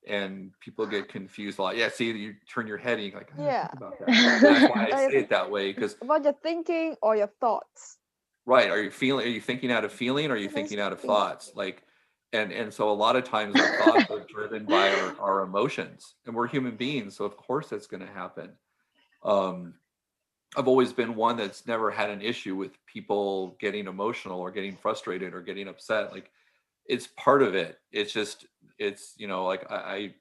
And people get confused a lot. Yeah, see, you turn your head and you're like, I don't think about that. So that's why I say it that way, because about your thinking or your thoughts. right, are you thinking out of feeling or are you thinking out of thoughts? Like, and so a lot of times our thoughts are driven by our emotions, and we're human beings, so of course that's going to happen. um I've always been one that's never had an issue with people getting emotional or getting frustrated or getting upset. Like, it's part of it. It's just, it's, like I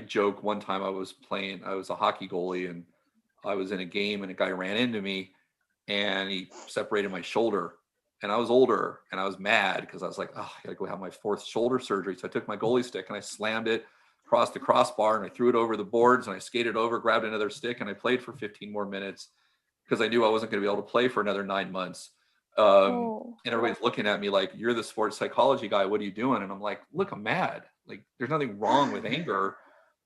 joke, one time I was a hockey goalie, and I was in a game and a guy ran into me and he separated my shoulder. And I was older and I was mad because I was like, oh, I gotta go have my fourth shoulder surgery. So I took my goalie stick and I slammed it across the crossbar and I threw it over the boards and I skated over, grabbed another stick, and I played for 15 more minutes because I knew I wasn't going to be able to play for another 9 months. And everybody's looking at me like, you're the sports psychology guy. What are you doing? And I'm like, look, I'm mad. Like, there's nothing wrong with anger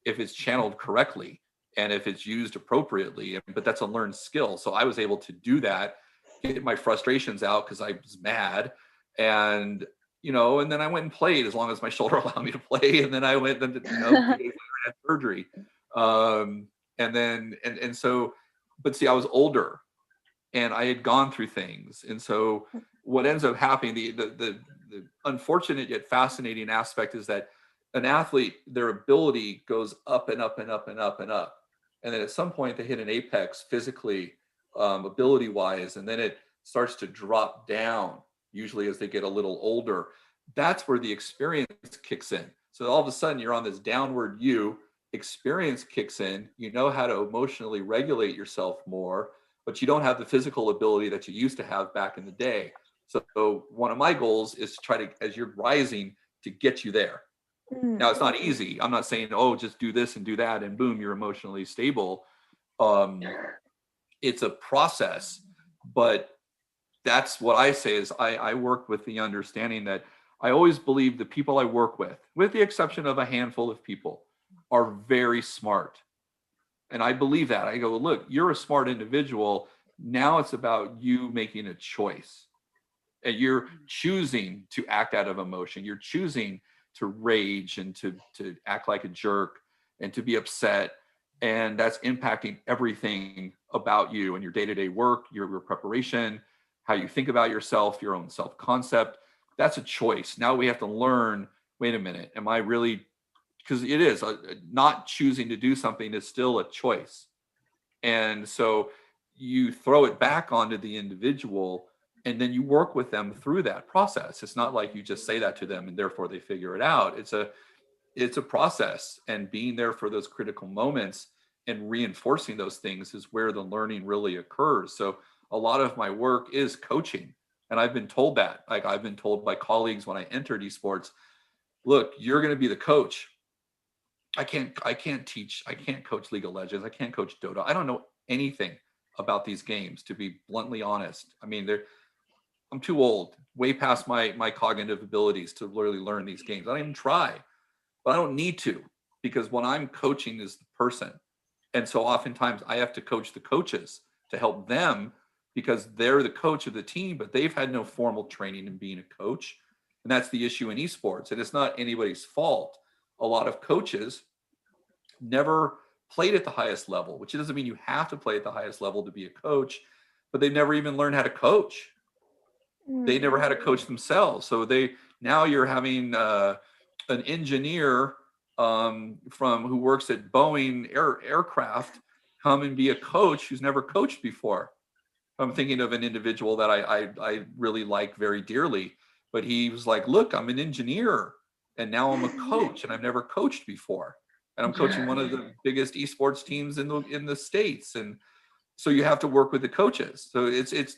if it's channeled correctly and if it's used appropriately. But that's a learned skill. So I was able to do that, get my frustrations out because I was mad. And, and then I went and played as long as my shoulder allowed me to play. And then I went, 2 days later, I had surgery. And so, but see, I was older and I had gone through things. And so what ends up happening, the unfortunate yet fascinating aspect is that an athlete, their ability goes up and up and up and up and up. And then at some point they hit an apex physically, ability wise, and then it starts to drop down, usually as they get a little older. That's where the experience kicks in. So all of a sudden you're on this downward U, experience kicks in, you know how to emotionally regulate yourself more, but you don't have the physical ability that you used to have back in the day. So one of my goals is to try to, as you're rising, to get you there. Now, it's not easy. I'm not saying, oh, just do this and do that and boom, you're emotionally stable. It's a process, but that's what I say is I work with the understanding that I always believe the people I work with the exception of a handful of people, are very smart. And I believe that. I go, look, you're a smart individual, Now it's about you making a choice, and you're choosing to act out of emotion. You're choosing to rage and to act like a jerk and to be upset. And that's impacting everything about you and your day-to-day work, your preparation, how you think about yourself, your own self-concept. That's a choice. Now we have to learn, wait a minute, am I really, because it is not choosing to do something is still a choice. And so you throw it back onto the individual, and then you work with them through that process. It's not like you just say that to them and therefore they figure it out. It's a process, and being there for those critical moments and reinforcing those things is where the learning really occurs. So a lot of my work is coaching. And I've been told that. Like, I've been told by colleagues when I entered esports, look, you're going to be the coach. I can't teach, I can't coach League of Legends, I can't coach Dota. I don't know anything about these games, to be bluntly honest. I mean, I'm too old, way past my cognitive abilities to really learn these games. I don't even try, but I don't need to, because what I'm coaching is the person. And so oftentimes I have to coach the coaches to help them, because they're the coach of the team, but they've had no formal training in being a coach. And that's the issue in esports. And it's not anybody's fault. A lot of coaches never played at the highest level, which doesn't mean you have to play at the highest level to be a coach, but they've never even learned how to coach. They never had a coach themselves. So now you're having an engineer from who works at Boeing aircraft come and be a coach who's never coached before. I'm thinking of an individual that I really like very dearly, but he was like, look, I'm an engineer and now I'm a coach and I've never coached before. And I'm coaching one of the biggest esports teams in the States. And so you have to work with the coaches. So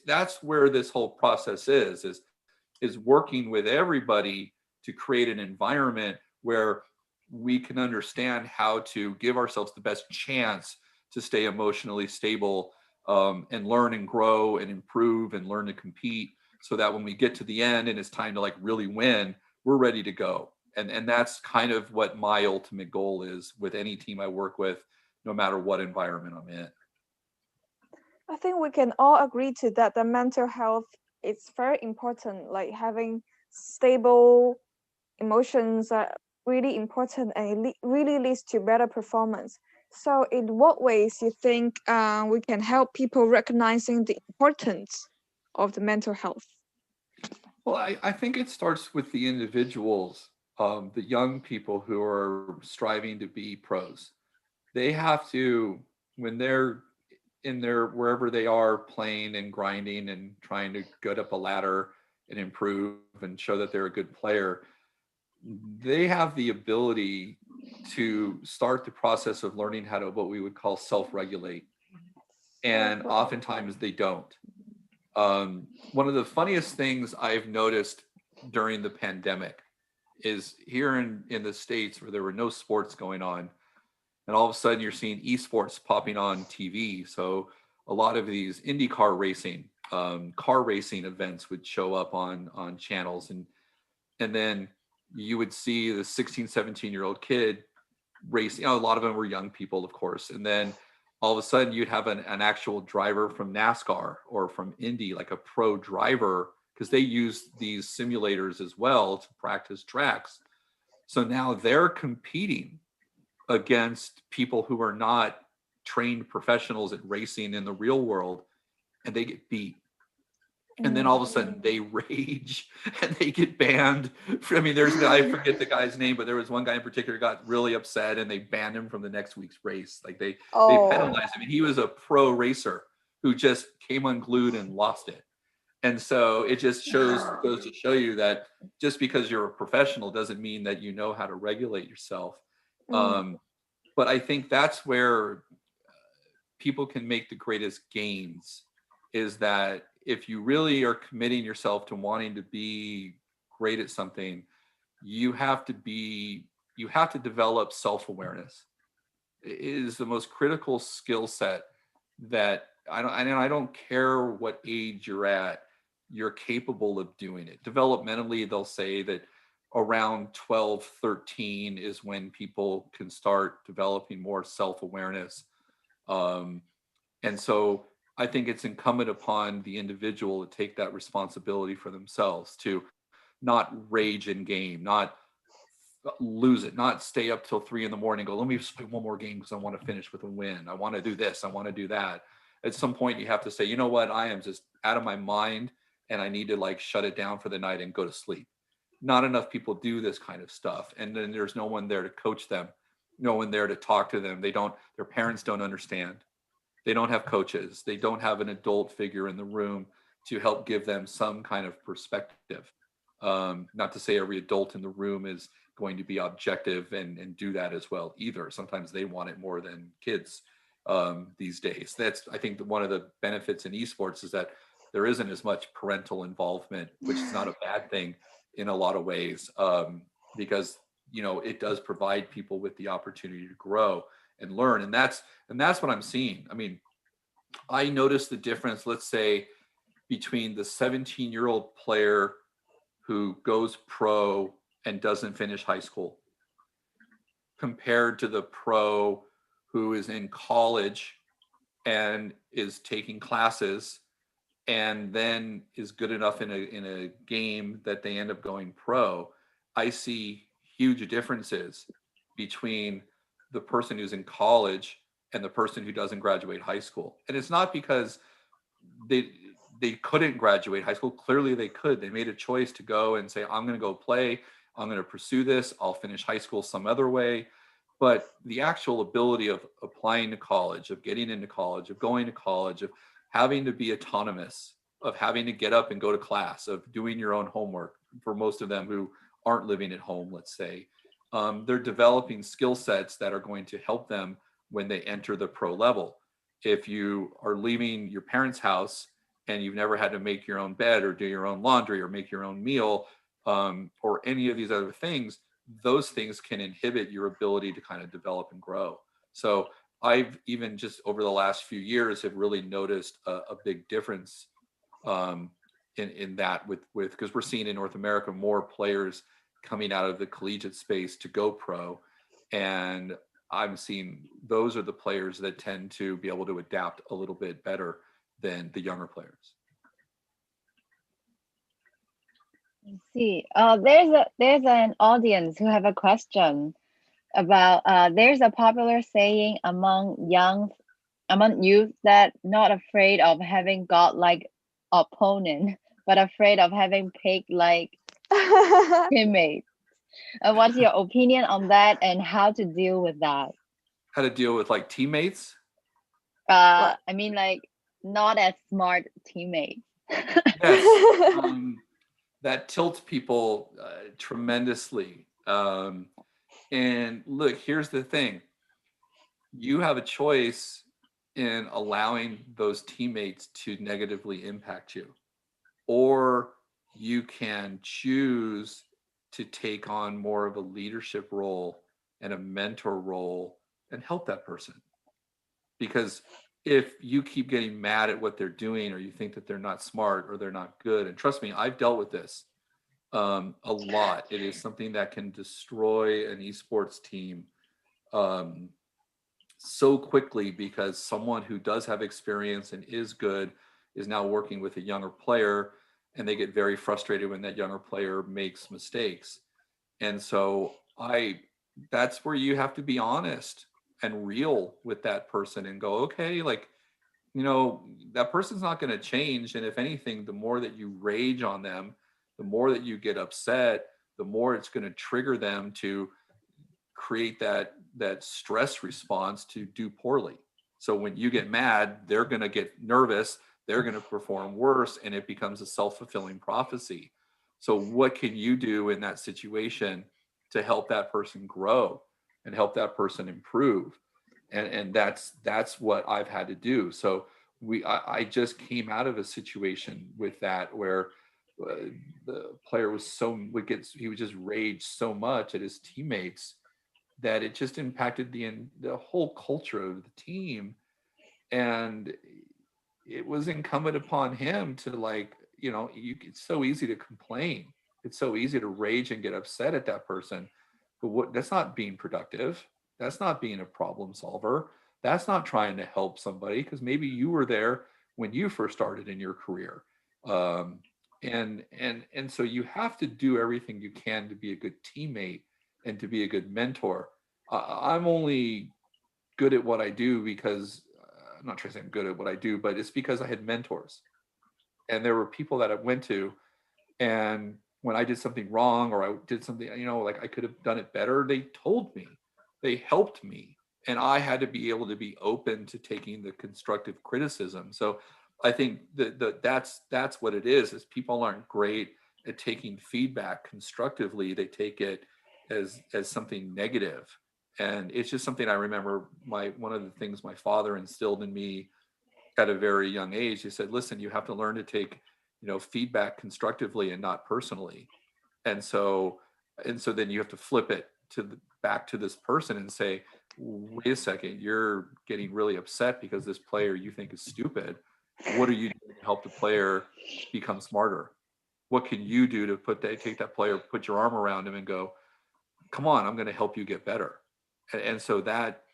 that's where this whole process is working with everybody to create an environment where we can understand how to give ourselves the best chance to stay emotionally stable, and learn and grow and improve and learn to compete, so that when we get to the end and it's time to like really win, we're ready to go. And that's kind of what my ultimate goal is with any team I work with, no matter what environment I'm in. I think we can all agree to that. The mental health is very important. Like having stable emotions are really important, and really leads to better performance. So, in what ways you think we can help people recognizing the importance of the mental health? Well, I think it starts with the individuals, the young people who are striving to be pros. They have to, when they're in their wherever they are playing and grinding and trying to get up a ladder and improve and show that they're a good player, they have the ability to start the process of learning how to what we would call self-regulate. And oftentimes they don't. One of the funniest things I've noticed during the pandemic is here in the States, where there were no sports going on, and all of a sudden you're seeing esports popping on TV. So a lot of these IndyCar racing, car racing events would show up on channels, and then you would see the 16, 17-year-old kid racing. A lot of them were young people, of course. And then all of a sudden you'd have an actual driver from NASCAR or from Indy, like a pro driver, because they use these simulators as well to practice tracks. So now they're competing against people who are not trained professionals at racing in the real world, and they get beat. And then all of a sudden they rage and they get banned. I mean, there's a guy, I forget the guy's name, but there was one guy in particular got really upset and they banned him from the next week's race. Like they penalized him. And he was a pro racer who just came unglued and lost it. And so it just goes to show you that just because you're a professional doesn't mean that you know how to regulate yourself. But I think that's where people can make the greatest gains, is that if you really are committing yourself to wanting to be great at something, you have to develop self-awareness. It is the most critical skill set that I don't care what age you're at, you're capable of doing it. Developmentally, they'll say that around 12, 13 is when people can start developing more self-awareness. And so I think it's incumbent upon the individual to take that responsibility for themselves, to not rage in game, not lose it, not stay up till 3 in the morning, go, let me just play one more game because I want to finish with a win. I want to do this. I want to do that. At some point you have to say, you know what? I am just out of my mind and I need to like shut it down for the night and go to sleep. Not enough people do this kind of stuff. And then there's no one there to coach them, no one there to talk to them. Their parents don't understand. They don't have coaches. They don't have an adult figure in the room to help give them some kind of perspective. Not to say every adult in the room is going to be objective and do that as well either. Sometimes they want it more than kids these days. That's, I think, one of the benefits in esports is that there isn't as much parental involvement, which is not a bad thing in a lot of ways, because it does provide people with the opportunity to grow and learn, and that's what I'm seeing. I mean, I noticed the difference, let's say, between the 17-year-old player who goes pro and doesn't finish high school compared to the pro who is in college and is taking classes and then is good enough in a game that they end up going pro. I see huge differences between the person who's in college and the person who doesn't graduate high school. And it's not because they they couldn't graduate high school. Clearly they could. They made a choice to go and say, I'm going to go play. I'm going to pursue this. I'll finish high school some other way. But the actual ability of applying to college, of getting into college, of going to college, of having to be autonomous, of having to get up and go to class, of doing your own homework, for most of them who aren't living at home, let's say, they're developing skill sets that are going to help them when they enter the pro level. If you are leaving your parents' house and you've never had to make your own bed or do your own laundry or make your own meal, or any of these other things, those things can inhibit your ability to kind of develop and grow. So I've even just over the last few years have really noticed a big difference, in that with because we're seeing in North America more players coming out of the collegiate space to go pro, and I'm seeing those are the players that tend to be able to adapt a little bit better than the younger players. See, there's an audience who have a question about there's a popular saying among youth that not afraid of having godlike opponent, but afraid of having pig like teammates. What's your opinion on that and how to deal with that? How to deal with like teammates? I mean, like not as smart teammates. Yes, that tilts people tremendously. And look, here's the thing: you have a choice in allowing those teammates to negatively impact you, or you can choose to take on more of a leadership role and a mentor role and help that person. Because if you keep getting mad at what they're doing, or you think that they're not smart or they're not good, and trust me, I've dealt with this a lot. It is something that can destroy an esports team um, so quickly, because someone who does have experience and is good is now working with a younger player, and they get very frustrated when that younger player makes mistakes. And so that's where you have to be honest and real with that person and go, okay, like, that person's not going to change. And if anything, the more that you rage on them, the more that you get upset, the more it's going to trigger them to create that stress response to do poorly. So when you get mad, they're going to get nervous, they're going to perform worse, and it becomes a self-fulfilling prophecy. So what can you do in that situation to help that person grow and help that person improve? And that's what I've had to do. So I just came out of a situation with that where the player he would just rage so much at his teammates that it just impacted the whole culture of the team. And it was incumbent upon him to, like, it's so easy to complain, it's so easy to rage and get upset at that person, but that's not being productive, that's not being a problem solver, that's not trying to help somebody, because maybe you were there when you first started in your career. Um, and so you have to do everything you can to be a good teammate and to be a good mentor. I'm only good at what I do because I'm not trying to say I'm good at what I do, but it's because I had mentors, and there were people that I went to, and when I did something wrong or I did something, like I could have done it better, they told me, they helped me, and I had to be able to be open to taking the constructive criticism. So I think that's what it is people aren't great at taking feedback constructively. They take it as something negative. And it's just something I remember one of the things my father instilled in me at a very young age. He said, listen, you have to learn to take, feedback constructively and not personally. And so, then you have to flip it back to this person and say, wait a second, you're getting really upset because this player you think is stupid. What are you doing to help the player become smarter? What can you do to take that player, put your arm around him and go, come on, I'm going to help you get better. And so that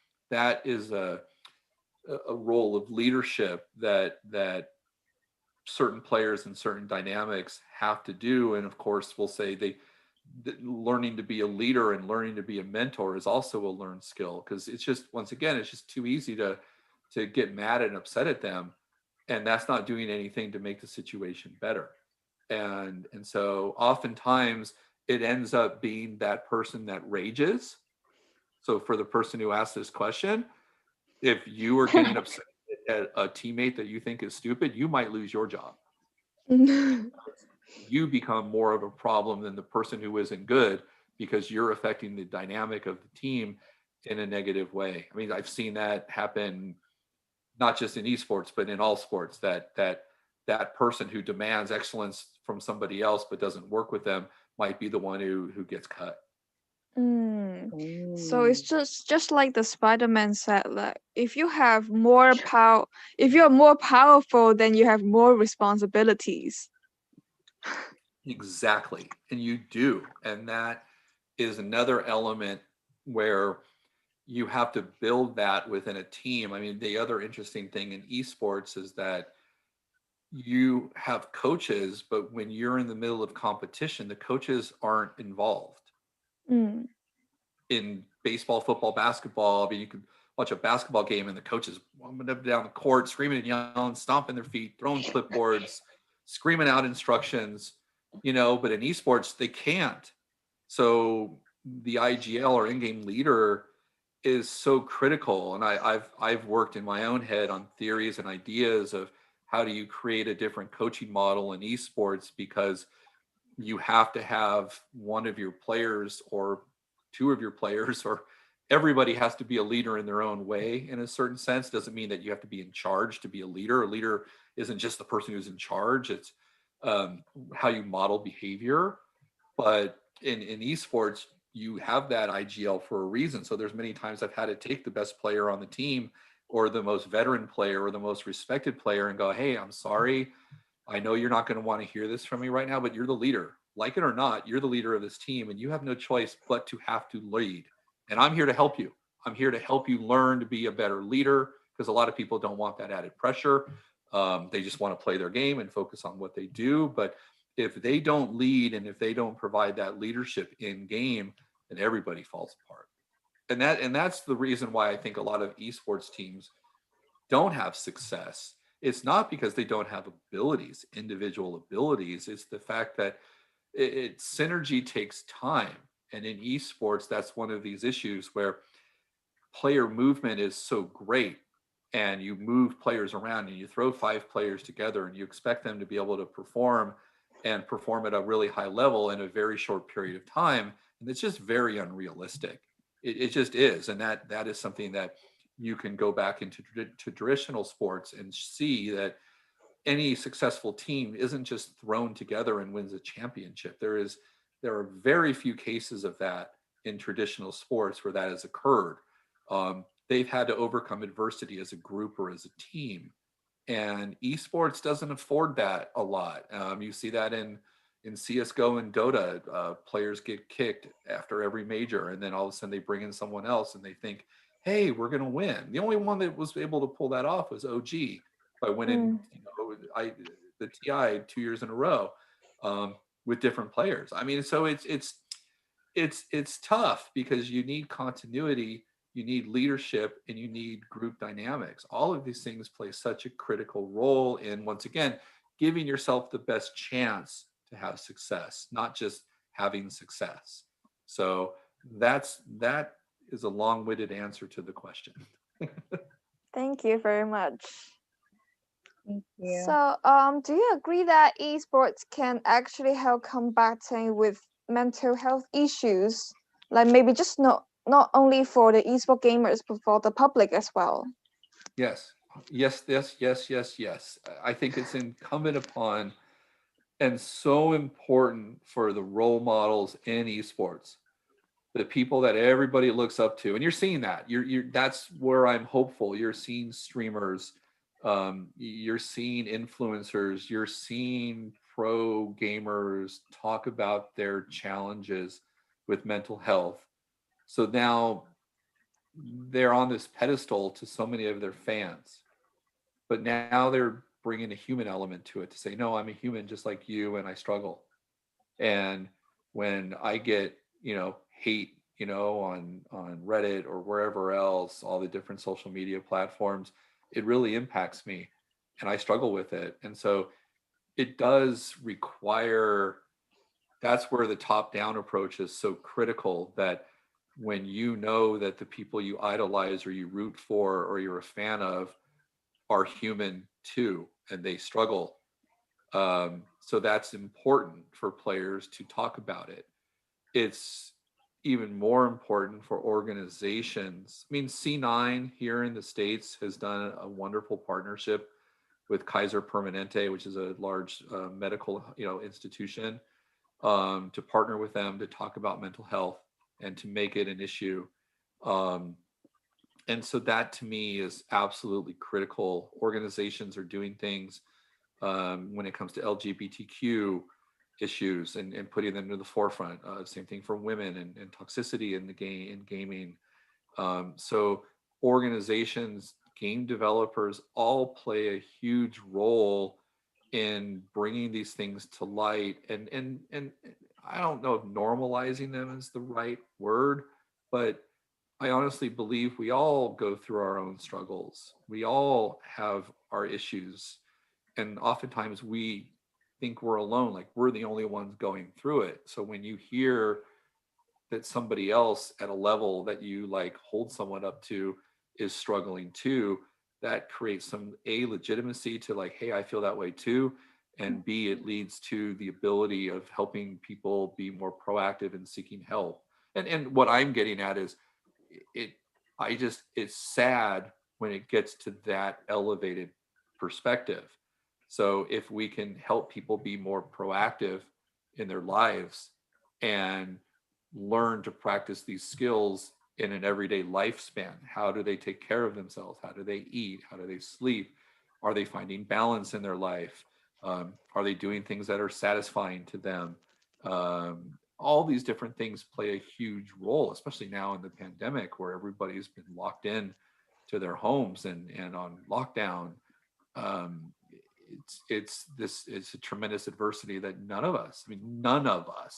is a role of leadership that certain players and certain dynamics have to do. And of course, we'll say learning to be a leader and learning to be a mentor is also a learned skill, because it's just, once again, it's just too easy to get mad and upset at them, and that's not doing anything to make the situation better. And so oftentimes it ends up being that person that rages. So for the person who asked this question, if you are getting upset at a teammate that you think is stupid, you might lose your job. You become more of a problem than the person who isn't good, because you're affecting the dynamic of the team in a negative way. I mean, I've seen that happen not just in esports, but in all sports, that person who demands excellence from somebody else but doesn't work with them might be the one who gets cut. So it's just like the Spider-Man said, like if you have more power, if you're more powerful, then you have more responsibilities. Exactly. And you do. And that is another element where you have to build that within a team. I mean, the other interesting thing in esports is that you have coaches, but when you're in the middle of competition, the coaches aren't involved. Mm. In baseball, football, basketball, I mean, you can watch a basketball game and the coaches up and down the court, screaming and yelling, stomping their feet, throwing clipboards, screaming out instructions, but in esports, they can't. So the IGL or in-game leader is so critical. And I've worked in my own head on theories and ideas of how do you create a different coaching model in esports, because you have to have one of your players or two of your players, or everybody has to be a leader in their own way. In a certain sense, doesn't mean that you have to be in charge to be a leader. A leader isn't just the person who's in charge. It's how you model behavior. But in esports, you have that IGL for a reason. So there's many times I've had to take the best player on the team or the most veteran player or the most respected player and go, hey, I'm sorry, I know you're not going to want to hear this from me right now, but you're the leader. Like it or not, you're the leader of this team, and you have no choice but to have to lead. And I'm here to help you. I'm here to help you learn to be a better leader, because a lot of people don't want that added pressure. They just want to play their game and focus on what they do. But if they don't lead and if they don't provide that leadership in game, then everybody falls apart. And that's the reason why I think a lot of esports teams don't have success. It's not because they don't have abilities, individual abilities. It's the fact that synergy takes time. And in esports, that's one of these issues where player movement is so great, and you move players around and you throw 5 players together and you expect them to be able to perform and perform at a really high level in a very short period of time. And it's just very unrealistic. It just is. And that is something that you can go back into to traditional sports and see that any successful team isn't just thrown together and wins a championship. There are very few cases of that in traditional sports where that has occurred. They've had to overcome adversity as a group or as a team, and esports doesn't afford that a lot. You see that in CS:GO and Dota, players get kicked after every major, and then all of a sudden they bring in someone else and they think, "Hey, we're going to win." The only one that was able to pull that off was OG. by winning, the TI 2 years in a row, with different players. I mean, so it's tough because you need continuity, you need leadership, and you need group dynamics. All of these things play such a critical role in, once again, giving yourself the best chance to have success, not just having success. So that is a long-winded answer to the question. Thank you very much. Thank you. So, do you agree that esports can actually help combating with mental health issues, like maybe just not only for the esport gamers but for the public as well? Yes, yes, yes, yes, yes, yes. I think it's incumbent upon and so important for the role models in esports, the people that everybody looks up to, and you're seeing that. You're that's where I'm hopeful. You're seeing streamers, you're seeing influencers, you're seeing pro gamers talk about their challenges with mental health. So now they're on this pedestal to so many of their fans, but now they're bringing a human element to it to say, no, I'm a human just like you, and I struggle. And when I get, hate, on Reddit or wherever else, all the different social media platforms, it really impacts me, and I struggle with it. And so it does require, that's where the top down approach is so critical, that when you know that the people you idolize or you root for or you're a fan of are human too, and they struggle. So that's important for players to talk about it. It's even more important for organizations. I mean, C9 here in the States has done a wonderful partnership with Kaiser Permanente, which is a large medical institution, to partner with them to talk about mental health and to make it an issue. Um, and so that to me is absolutely critical. Organizations are doing things when it comes to LGBTQ issues, and putting them to the forefront. Same thing for women, and toxicity in the game, in gaming. So organizations, game developers, all play a huge role in bringing these things to light, and I don't know if normalizing them is the right word, but I honestly believe we all go through our own struggles. We all have our issues, and oftentimes we think we're alone, like we're the only ones going through it. So when you hear that somebody else at a level that you like hold someone up to is struggling too, that creates some legitimacy to like, hey, I feel that way too, and B, it leads to the ability of helping people be more proactive in seeking help. And what I'm getting at is, it it's sad when it gets to that elevated perspective. So if we can help people be more proactive in their lives and learn to practice these skills in an everyday lifespan, how do they take care of themselves? How do they eat? How do they sleep? Are they finding balance in their life? Are they doing things that are satisfying to them? All these different things play a huge role, especially now in the pandemic where everybody's been locked in to their homes and on lockdown. Um, it's a tremendous adversity that none of us,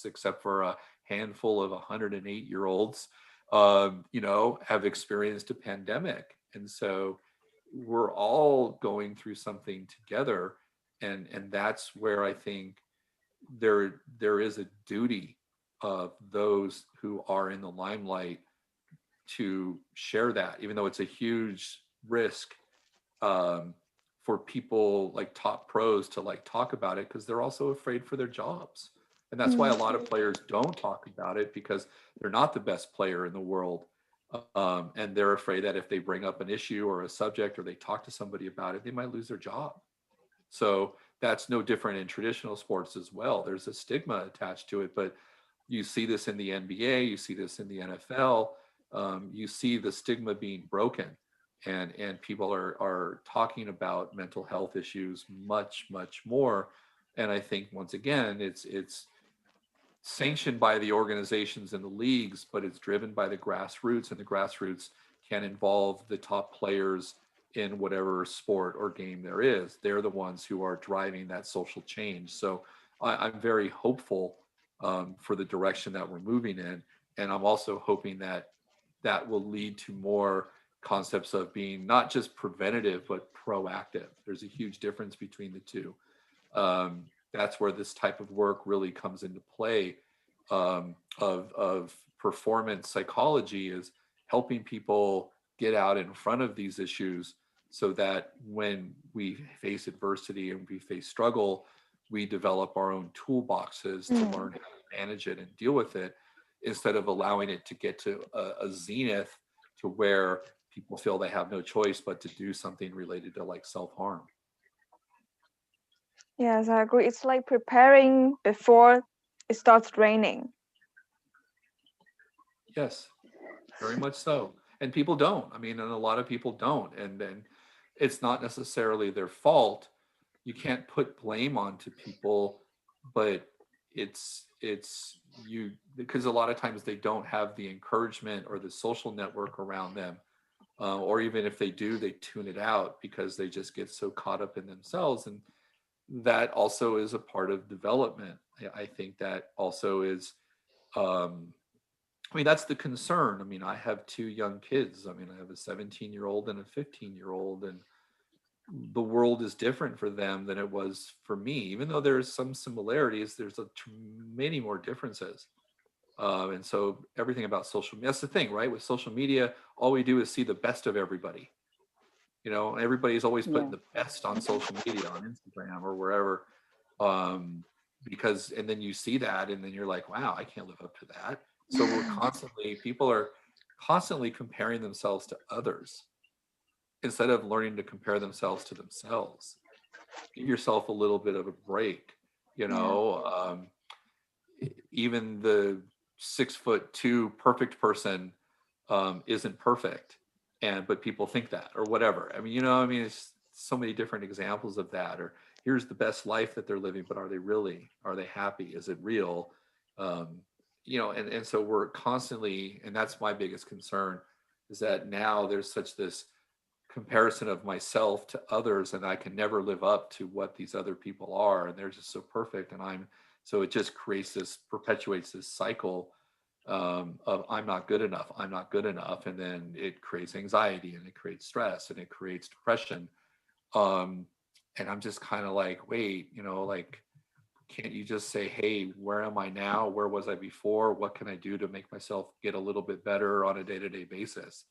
except for a handful of 108-year-olds, have experienced a pandemic. And so we're all going through something together. And that's where I think there is a duty of those who are in the limelight to share that, even though it's a huge risk, for people like top pros to like talk about it, because they're also afraid for their jobs. And that's why a lot of players don't talk about it, because they're not the best player in the world. And they're afraid that if they bring up an issue or a subject, or they talk to somebody about it, they might lose their job. So that's no different in traditional sports as well. There's a stigma attached to it, but you see this in the NBA, you see this in the NFL. You see the stigma being broken, and people are talking about mental health issues much more. And I think once again, it's sanctioned by the organizations and the leagues, but it's driven by the grassroots, and the grassroots can involve the top players in whatever sport or game there is. They're the ones who are driving that social change. So I'm very hopeful for the direction that we're moving in. And I'm also hoping that that will lead to more concepts of being not just preventative, but proactive. There's a huge difference between the two. That's where this type of work really comes into play, of performance psychology, is helping people get out in front of these issues so that when we face adversity and we face struggle, we develop our own toolboxes to learn how to manage it and deal with it, instead of allowing it to get to a zenith to where people feel they have no choice but to do something related to like self-harm. Yes, I agree. It's like preparing before it starts raining. Yes, very much so. And people don't. I mean, and a lot of people don't. And then it's not necessarily their fault. You can't put blame onto people, but it's you, because a lot of times they don't have the encouragement or the social network around them. Or even if they do, they tune it out because they just get so caught up in themselves. And that also is a part of development. I think that also is, um, I mean, that's the concern. I mean, I have two young kids. I mean, I have a 17-year-old and a 15-year-old, and the world is different for them than it was for me. Even though there's some similarities, there's many more differences. And so everything about social media, that's the thing, right? With social media, all we do is see the best of everybody. You know, everybody's always Yeah. putting the best on social media, on Instagram or wherever. Um, because, and then you see that, and then you're like, wow, I can't live up to that. So people are constantly comparing themselves to others instead of learning to compare themselves to themselves. Give yourself a little bit of a break, you Yeah. know. Even the 6'2" perfect person isn't perfect, and but people think that or whatever. I mean, you know, I mean, it's so many different examples of that. Or here's the best life that they're living, but are they really? Are they happy? Is it real? um, you know, and so we're constantly, and that's my biggest concern, is that now there's such this comparison of myself to others, and I can never live up to what these other people are, and they're just so perfect, and I'm so it just perpetuates this cycle, of I'm not good enough, I'm not good enough, and then it creates anxiety and it creates stress and it creates depression. um, and I'm just kind of like, wait, you know, like, can't you just say, hey, where am I now? Where was I before? What can I do to make myself get a little bit better on a day-to-day basis?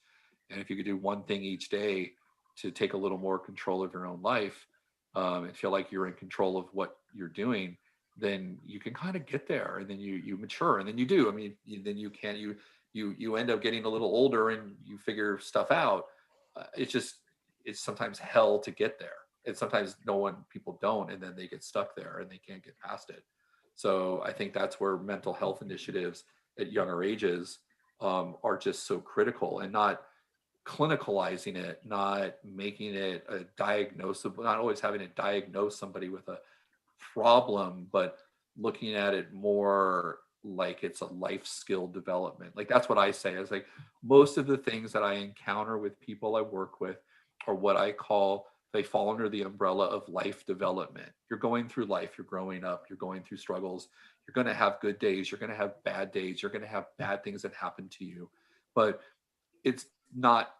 And if you could do one thing each day to take a little more control of your own life, and feel like you're in control of what you're doing, then you can kind of get there, and then you mature, and then you do. I mean, then you can you end up getting a little older and you figure stuff out. It's just, it's sometimes hell to get there, and sometimes people don't, and then they get stuck there and they can't get past it. So I think that's where mental health initiatives at younger ages, are just so critical, and not clinicalizing it, not making it a diagnosable, not always having to diagnose somebody with a problem, but looking at it more like it's a life skill development. Like, that's what I say. Is like, most of the things that I encounter with people I work with are what I call, they fall under the umbrella of life development. You're going through life, you're growing up, you're going through struggles, you're going to have good days, you're going to have bad days, you're going to have bad things that happen to you. But it's not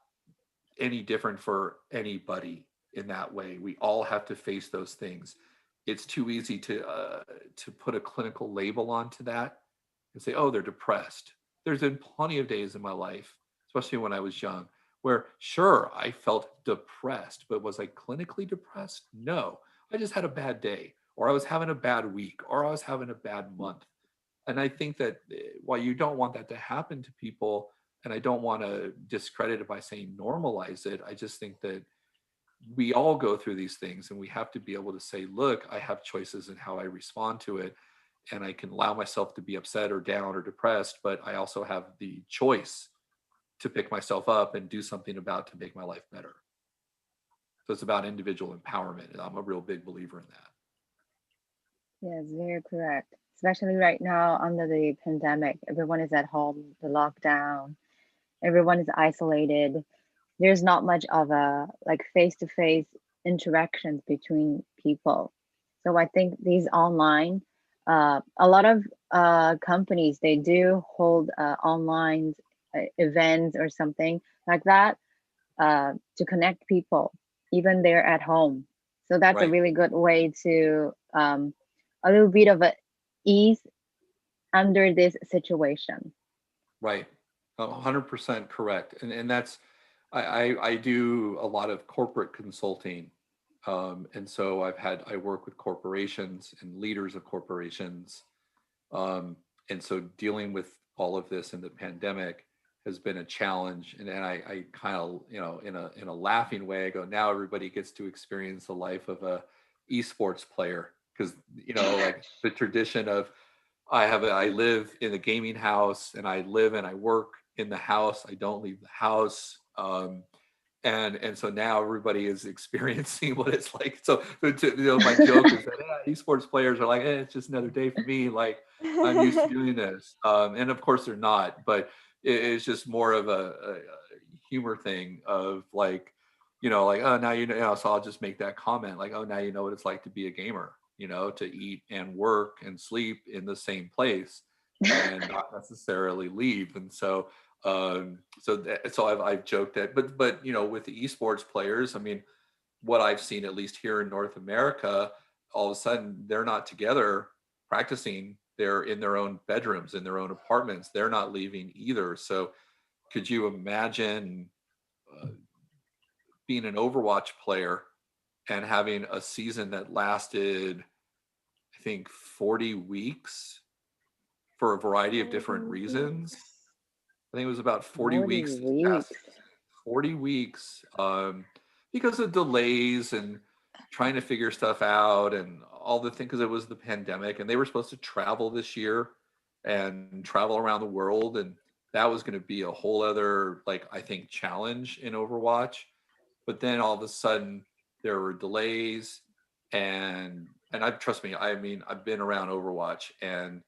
any different for anybody in that way. We all have to face those things. It's too easy to put a clinical label onto that and say, oh, they're depressed. There's been plenty of days in my life, especially when I was young, where sure, I felt depressed, but was I clinically depressed? No, I just had a bad day, or I was having a bad week, or I was having a bad month. And I think that, while you don't want that to happen to people, and I don't want to discredit it by saying normalize it, I just think that we all go through these things, and we have to be able to say, look, I have choices in how I respond to it, and I can allow myself to be upset or down or depressed, but I also have the choice to pick myself up and do something about to make my life better. So it's about individual empowerment, and I'm a real big believer in that. Yes, very correct. Especially right now under the pandemic, everyone is at home, the lockdown, everyone is isolated. there's not much of a like face-to-face interactions between people. So I think these online, a lot of companies, they do hold online events or something like that to connect people, even they're at home. So that's a Right, really good way to a little bit of a ease under this situation. right. 100% correct. And that's, I do a lot of corporate consulting. And so I work with corporations and leaders of corporations. And so dealing with all of this in the pandemic has been a challenge. And I kind of, in a laughing way, I go, now everybody gets to experience the life of a esports player. Because, like the tradition of I live in a gaming house and I live and I work in the house. I don't leave the house. And so now everybody is experiencing what it's like. My joke is that esports players are like, it's just another day for me. Like I'm used to doing this, and of course they're not. But it's just more of a humor thing of like, like oh now So I'll just make that comment like, oh now you know what it's like to be a gamer. To eat and work and sleep in the same place and not necessarily leave. And so I've joked that, but with the esports players, I mean, what I've seen at least here in North America, all of a sudden they're not together practicing. They're in their own bedrooms, in their own apartments. They're not leaving either. So could you imagine uh, being an Overwatch player and having a season that lasted, I think, 40 weeks for a variety of 40 different reasons? weeks. I think it was about 40 40 weeks this past weeks. season. 40 weeks because of delays and trying to figure stuff out and all the things because it was the pandemic and they were supposed to travel this year and travel around the world. And that was going to be a whole other, like, I think, challenge in Overwatch. But then all of a sudden there were delays and I trust me, I mean, I've been around Overwatch and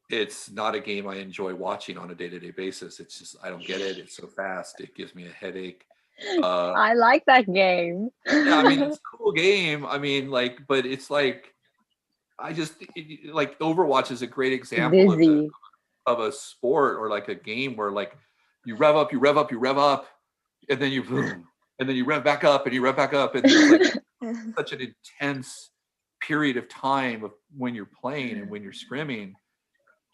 it's not a game I enjoy watching on a day-to-day basis. It's just I don't get it. It's so fast. It gives me a headache. Uh, I like that game. yeah, I mean it's a cool game. I mean, like, but it's like like Overwatch is a great example of Dizzy. a sport or like a game where like you rev up, you rev up, you rev up, and then you boom, and then you rev back up and you rev back up, and it's like such an intense period of time of when you're playing and when you're scrimming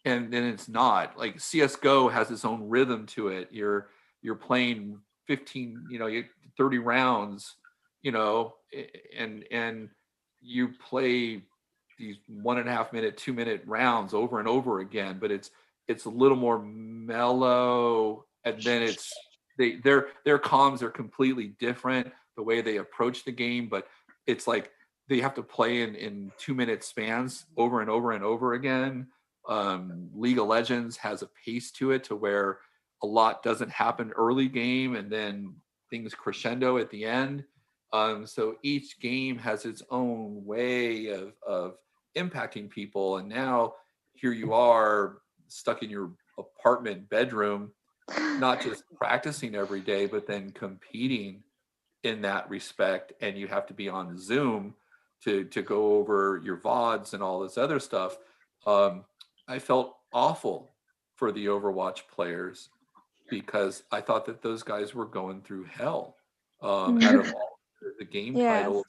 and then it's not like CS:GO has its own rhythm to it. You're playing 15, 30 rounds, and you play these 1.5 minute, 2 minute rounds over and over again, but it's a little more mellow, and then their comms are completely different the way they approach the game, but it's like they have to play in 2 minute spans over and over and over again. League of Legends has a pace to it to where a lot doesn't happen early game and then things crescendo at the end. So each game has its own way of impacting people. And now here you are stuck in your apartment bedroom, not just practicing every day, but then competing in that respect. And you have to be on Zoom to go over your VODs and all this other stuff. Um, I felt awful for the Overwatch players because I thought that those guys were going through hell. Out of all the game Yes. titles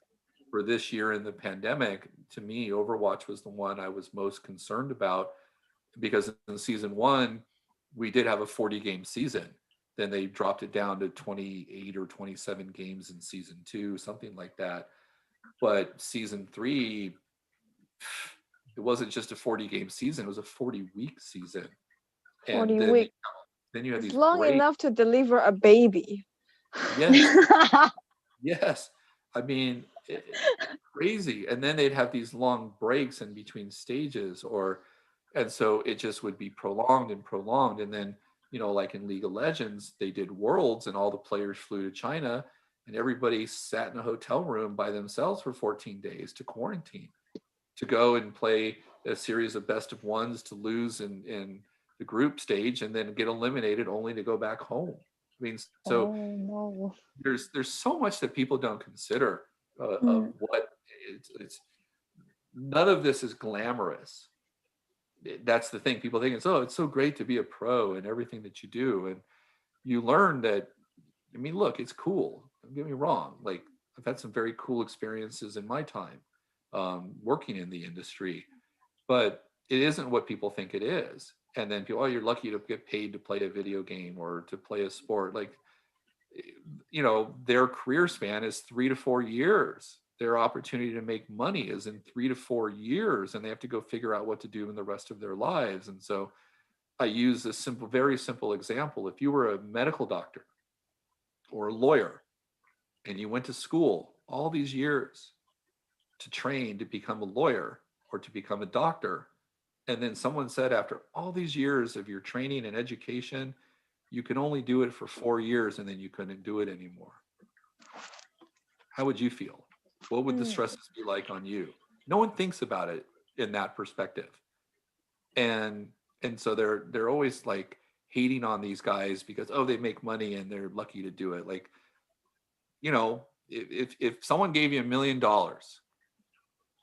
for this year in the pandemic, to me, Overwatch was the one I was most concerned about because in season one, we did have a 40 game season. Then they dropped it down to 28 or 27 games in season two, something like that. But season three, it wasn't just a 40 game season, it was a 40-week season. And 40 then weeks. then you have It's these long breaks. enough to deliver a baby. Yes, yes. I mean, crazy. And then they'd have these long breaks in between stages, and so it just would be prolonged and prolonged. And then, like in League of Legends, they did Worlds, and all the players flew to China, and everybody sat in a hotel room by themselves for 14 days to quarantine, to go and play a series of best of ones to lose in the group stage, and then get eliminated only to go back home. I mean, so Oh no. there's so much that people don't consider of Mm, what it's none of this is glamorous. That's the thing. People think it's so great to be a pro and everything that you do, and you learn that. I mean, look, it's cool. Don't get me wrong. Like I've had some very cool experiences in my time working in the industry, but it isn't what people think it is. And then people, oh, you're lucky to get paid to play a video game or to play a sport. Like, their career span is 3 to 4 years. Their opportunity to make money is in 3 to 4 years, and they have to go figure out what to do in the rest of their lives. And so I use this very simple example. If you were a medical doctor or a lawyer and you went to school all these years to train to become a lawyer or to become a doctor, and then someone said after all these years of your training and education, you can only do it for 4 years and then you couldn't do it anymore. How would you feel? What would the mm, stresses be like on you? No one thinks about it in that perspective. And so they're always like hating on these guys because they make money and they're lucky to do it. Like, if someone gave you $1 million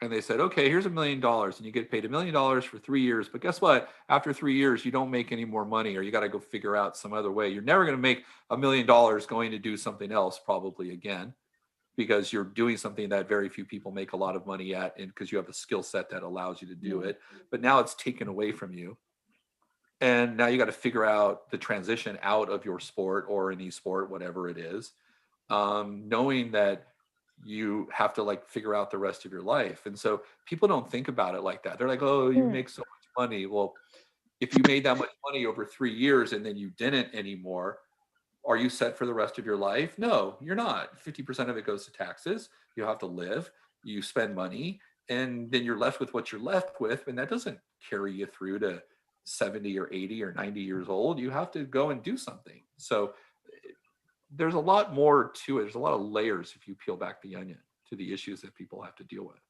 and they said, okay, here's $1 million and you get paid $1 million for 3 years. But guess what? After 3 years, you don't make any more money or you got to go figure out some other way. You're never going to make $1 million going to do something else probably again because you're doing something that very few people make a lot of money at and because you have a skill set that allows you to do it. But now it's taken away from you. And now you got to figure out the transition out of your sport or an esport, whatever it is, knowing that you have to like figure out the rest of your life. And so people don't think about it like that. They're like, oh, you mm. make so much money. Well, if you made that much money over 3 years and then you didn't anymore, are you set for the rest of your life? No, you're not. 50% of it goes to taxes. You have to live, you spend money, and then you're left with what you're left with. And that doesn't carry you through to 70 or 80 or 90 years old. You have to go and do something. So there's a lot more to it. There's a lot of layers if you peel back the onion to the issues that people have to deal with.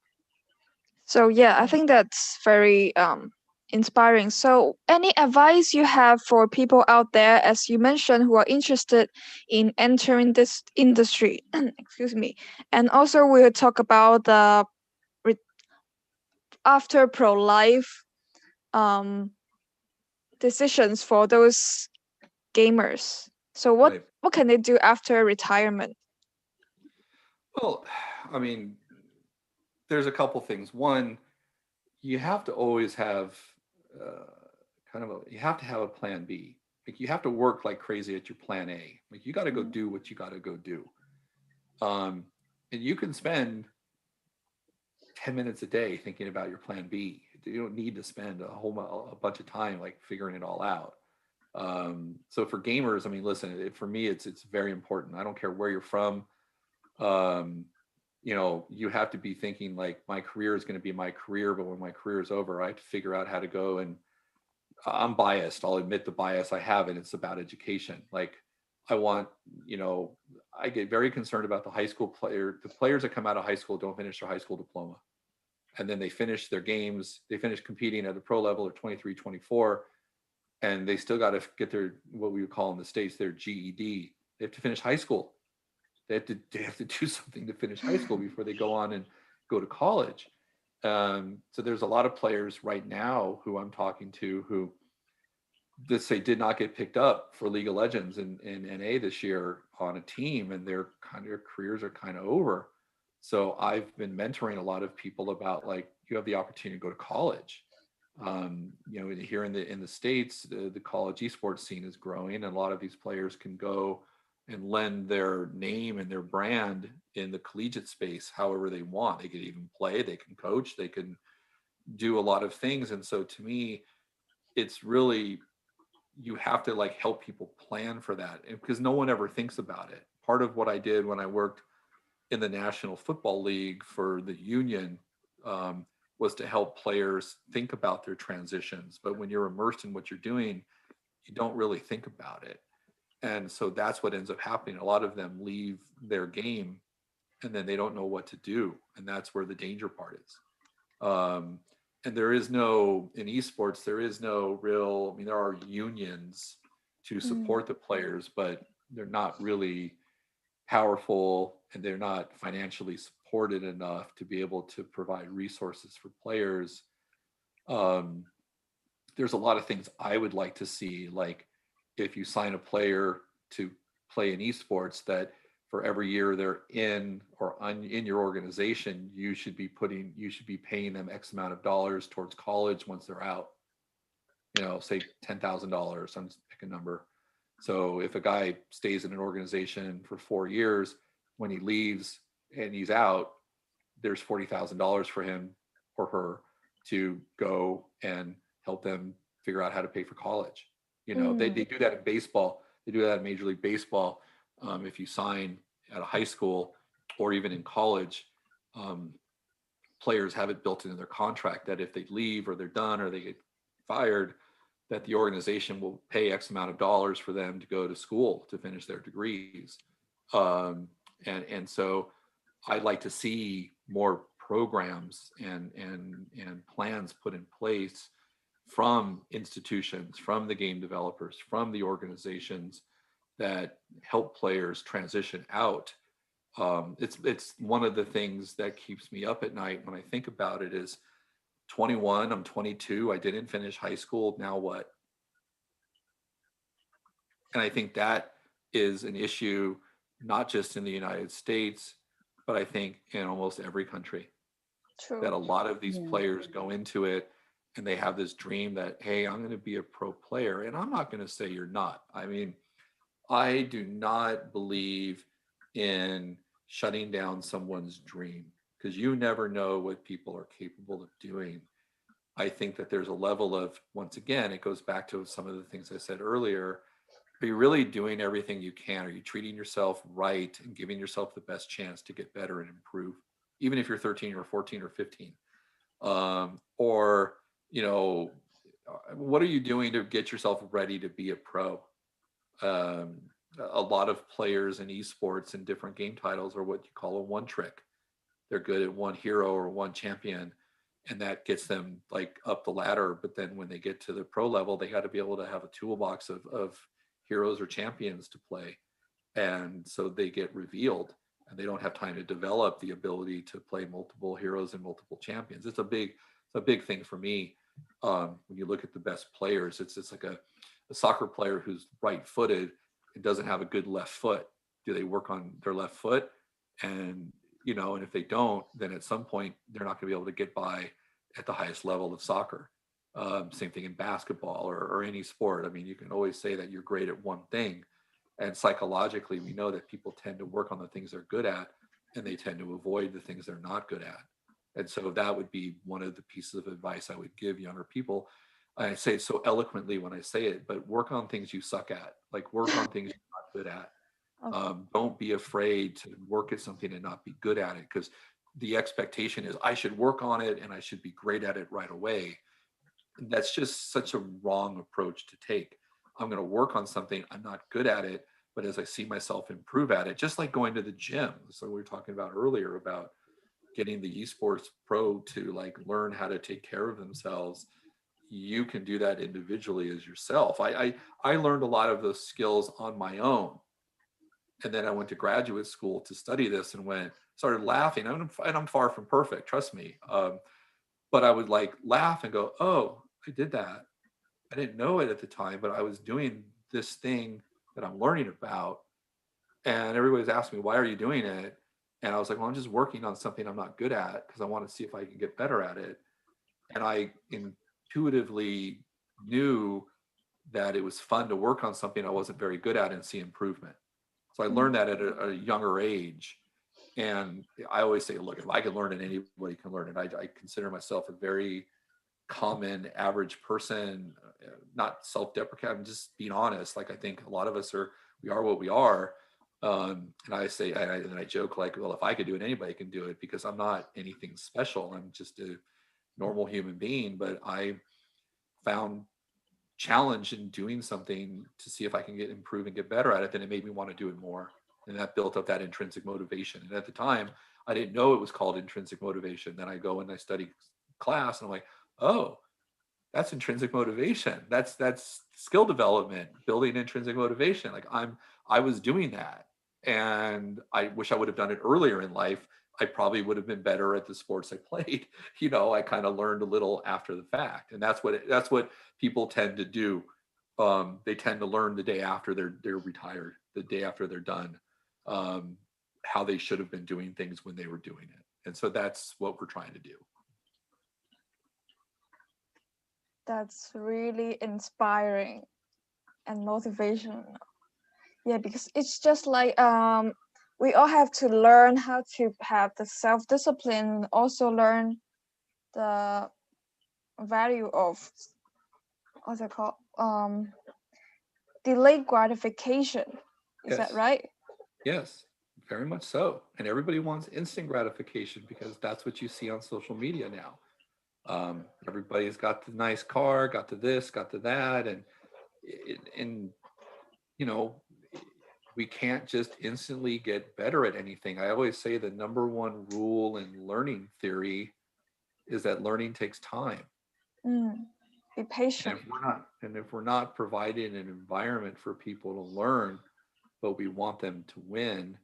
So yeah, I think that's very inspiring. So any advice you have for people out there, as you mentioned, who are interested in entering this industry? Excuse me. And also we'll talk about the re- after pro life um, decisions for those gamers. So Right. what can they do after retirement? Well, I mean, there's a couple things. One, you have to always have uh, you have to have a plan B. Like you have to work like crazy at your plan A. Like you got to go Mm, do what you got to go do. Um, and you can spend 10 minutes a day thinking about your plan B. You don't need to spend a bunch of time like figuring it all out. So for gamers, I mean, listen, for me, it's very important. I don't care where you're from. Um, you have to be thinking like my career is going to be my career, but when my career is over, I have to figure out how to go. And I'm biased. I'll admit the bias I have, and it's about education. Like I want, I get very concerned about the players that come out of high school don't finish their high school diploma. And then they finish their games, they finish competing at the pro level at 23, 24, and they still got to get their, what we would call in the States, their GED. They have to finish high school. They have to do something to finish high school before they go on and go to college. So there's a lot of players right now who I'm talking to who this say did not get picked up for League of Legends in NA this year on a team, and their careers are kind of over. So I've been mentoring a lot of people about like you have the opportunity to go to college. Here in the States, the college esports scene is growing, and a lot of these players can go and lend their name and their brand in the collegiate space however they want. They can even play, they can coach, they can do a lot of things. And so to me, it's really you have to like help people plan for that because no one ever thinks about it. Part of what I did when I worked in the National Football League for the union was to help players think about their transitions. But when you're immersed in what you're doing, you don't really think about it. And so that's what ends up happening. A lot of them leave their game and then they don't know what to do. And that's where the danger part is. And there is no, in esports, there is no real, I mean, there are unions to mm, support the players, but they're not really powerful, and they're not financially supported enough to be able to provide resources for players. Um, there's a lot of things I would like to see, like if you sign a player to play in esports, that for every year they're in in your organization, you should be paying them X amount of dollars towards college once they're out. You know, say $10,000. I'm just pick a number. So if a guy stays in an organization for 4 years, when he leaves and he's out, there's $40,000 for him or her to go and help them figure out how to pay for college. You know, they Mm. do that in baseball. They do that in Major League Baseball. If you sign at a high school or even in college, um, players have it built into their contract that if they leave or they're done or they get fired, that the organization will pay X amount of dollars for them to go to school to finish their degrees. Um, and so I'd like to see more programs and plans put in place from institutions, from the game developers, from the organizations that help players transition out. It's one of the things that keeps me up at night when I think about it is 21, I'm 22, I didn't finish high school, now what? And I think that is an issue not just in the United States, but I think in almost every country, that a True. lot of these Yeah. players go into it and they have this dream that, hey, I'm going to be a pro player. And I'm not going to say you're not. I mean, I do not believe in shutting down someone's dream because you never know what people are capable of doing. I think that there's a level of, once again, it goes back to some of the things I said earlier. Are you really doing everything you can? Are you treating yourself right and giving yourself the best chance to get better and improve, even if you're 13 or 14 or 15? Or, you know, what are you doing to get yourself ready to be a pro? Um, a lot of players in esports and different game titles are what you call a one trick. They're good at one hero or one champion, and that gets them like up the ladder. But then when they get to the pro level, they got to be able to have a toolbox of heroes or champions to play. And so they get revealed and they don't have time to develop the ability to play multiple heroes and multiple champions. It's a big thing for me. When you look at the best players, it's like a soccer player who's right-footed and doesn't have a good left foot. Do they work on their left foot? And and if they don't, then at some point they're not going to be able to get by at the highest level of soccer. Same thing in basketball or any sport. I mean, you can always say that you're great at one thing, and psychologically, we know that people tend to work on the things they're good at, and they tend to avoid the things they're not good at. And so that would be one of the pieces of advice I would give younger people. I say it so eloquently when I say it, but work on things you suck at. Like work on things you're not good at. Okay. Don't be afraid to work at something and not be good at it, because the expectation is I should work on it and I should be great at it right away. That's just such a wrong approach to take. I'm going to work on something, I'm not good at it, but as I see myself improve at it, just like going to the gym. So we were talking about earlier about getting the esports pro to like learn how to take care of themselves. You can do that individually as yourself. I learned a lot of those skills on my own, and then I went to graduate school to study this and started laughing. And I'm far from perfect, trust me. But I would like laugh and go, oh, I did that. I didn't know it at the time, but I was doing this thing that I'm learning about. And everybody's asking me, why are you doing it? And I was like, well, I'm just working on something I'm not good at because I want to see if I can get better at it. And I intuitively knew that it was fun to work on something I wasn't very good at and see improvement. So I learned Mm. that at a younger age. And I always say, look, if I can learn it, anybody can learn it. I consider myself a very common average person, not self-deprecating. I'm just being honest. Like I think a lot of us we are what we are. And I say, and I joke like, well, if I could do it, anybody can do it, because I'm not anything special. I'm just a normal human being, but I found challenge in doing something to see if I can improve and get better at it. Then it made me want to do it more. And that built up that intrinsic motivation. And at the time, I didn't know it was called intrinsic motivation. Then I go and I study class and I'm like, oh, That's intrinsic motivation. That's skill development, building intrinsic motivation. Like I was doing that, and I wish I would have done it earlier in life. I probably would have been better at the sports I played. I kind of learned a little after the fact, and that's what people tend to do. They tend to learn the day after they're retired, the day after they're done, um, how they should have been doing things when they were doing it. And so that's what we're trying to do. That's really inspiring and motivational. Yeah, because it's just like we all have to learn how to have the self-discipline, also learn the value of what's it called? Delayed gratification. Is that Yes. right? Yes, very much so. And everybody wants instant gratification because that's what you see on social media now. Everybody's got the nice car, got to this, got to that, and you know, we can't just instantly get better at anything. I always say the number one rule in learning theory is that learning takes time. Be And patient. if we're not providing an environment for people to learn, but we want them to win,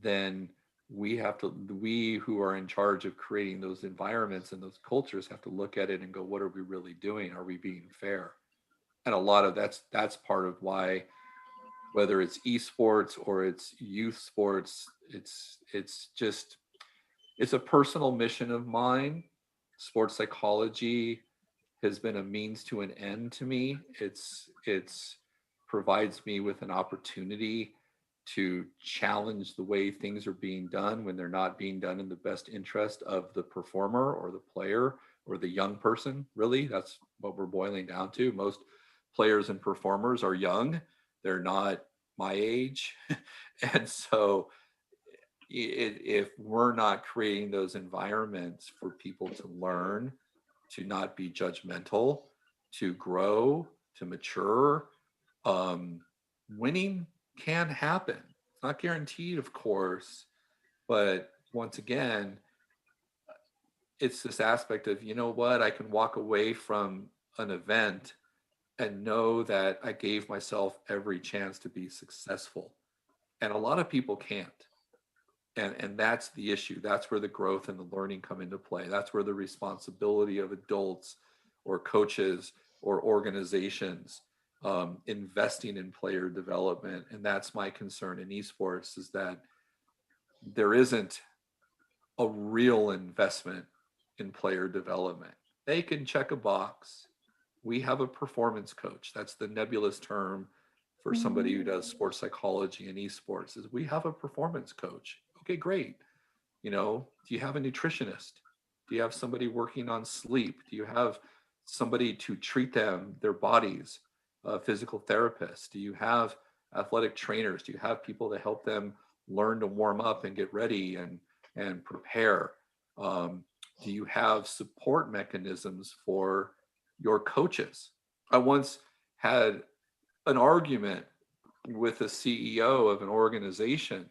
then we who are in charge of creating those environments and those cultures have to look at it and go, what are we really doing? Are we being fair? And a lot of that's part of why, whether it's esports or it's youth sports, it's a personal mission of mine. Sports psychology has been a means to an end to me. It's provides me with an opportunity to challenge the way things are being done when they're not being done in the best interest of the performer or the player or the young person. Really, that's what we're boiling down to. Most players and performers are young. They're not my age. And so if we're not creating those environments for people to learn, to not be judgmental, to grow, to mature, um, winning can happen. It's not guaranteed, of course, but once again, it's this aspect of, you know what, I can walk away from an event and know that I gave myself every chance to be successful. And a lot of people can't. And that's the issue. That's where the growth and the learning come into play. That's where the responsibility of adults or coaches or organizations investing in player development. And that's my concern in esports, is that there isn't a real investment in player development. They can check a box. We have a performance coach. That's the nebulous term for somebody who does sports psychology and esports, is we have a performance coach. Okay, great. Do you have a nutritionist? Do you have somebody working on sleep? Do you have somebody to treat their bodies, a physical therapist? Do you have athletic trainers? Do you have people to help them learn to warm up and get ready and prepare? Do you have support mechanisms for your coaches? I once had an argument with a CEO of an organization.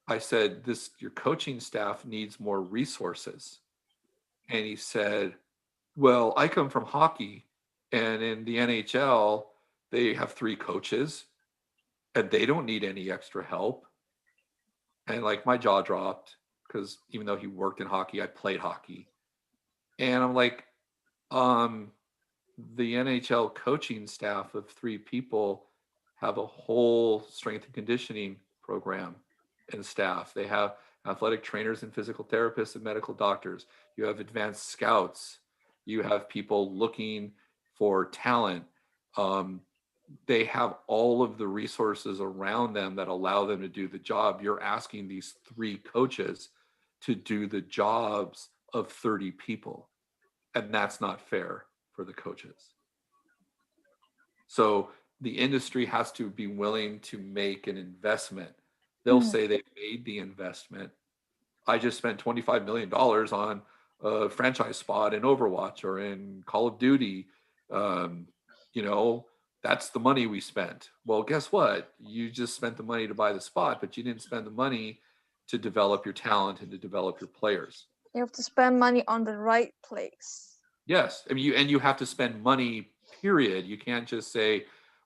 I said, your coaching staff needs more resources. And he said, well, I come from hockey, and in the NHL, they have 3 coaches and they don't need any extra help. And like my jaw dropped, because even though he worked in hockey, I played hockey. And I'm like, the NHL coaching staff of 3 people have a whole strength and conditioning program and staff. They have athletic trainers and physical therapists and medical doctors. You have advanced scouts. You have people looking for talent. They have all of the resources around them that allow them to do the job. You're asking these 3 coaches to do the jobs of 30 people. And that's not fair for the coaches. So the industry has to be willing to make an investment. They'll say they've made the investment. I just spent $25 million on a franchise spot in Overwatch or in Call of Duty. You know, that's the money we spent. Well, guess what? You just spent the money to buy the spot, but you didn't spend the money to develop your talent and to develop your players. You have to spend money on the right place. Yes, I mean, you have to spend money, period. You can't just say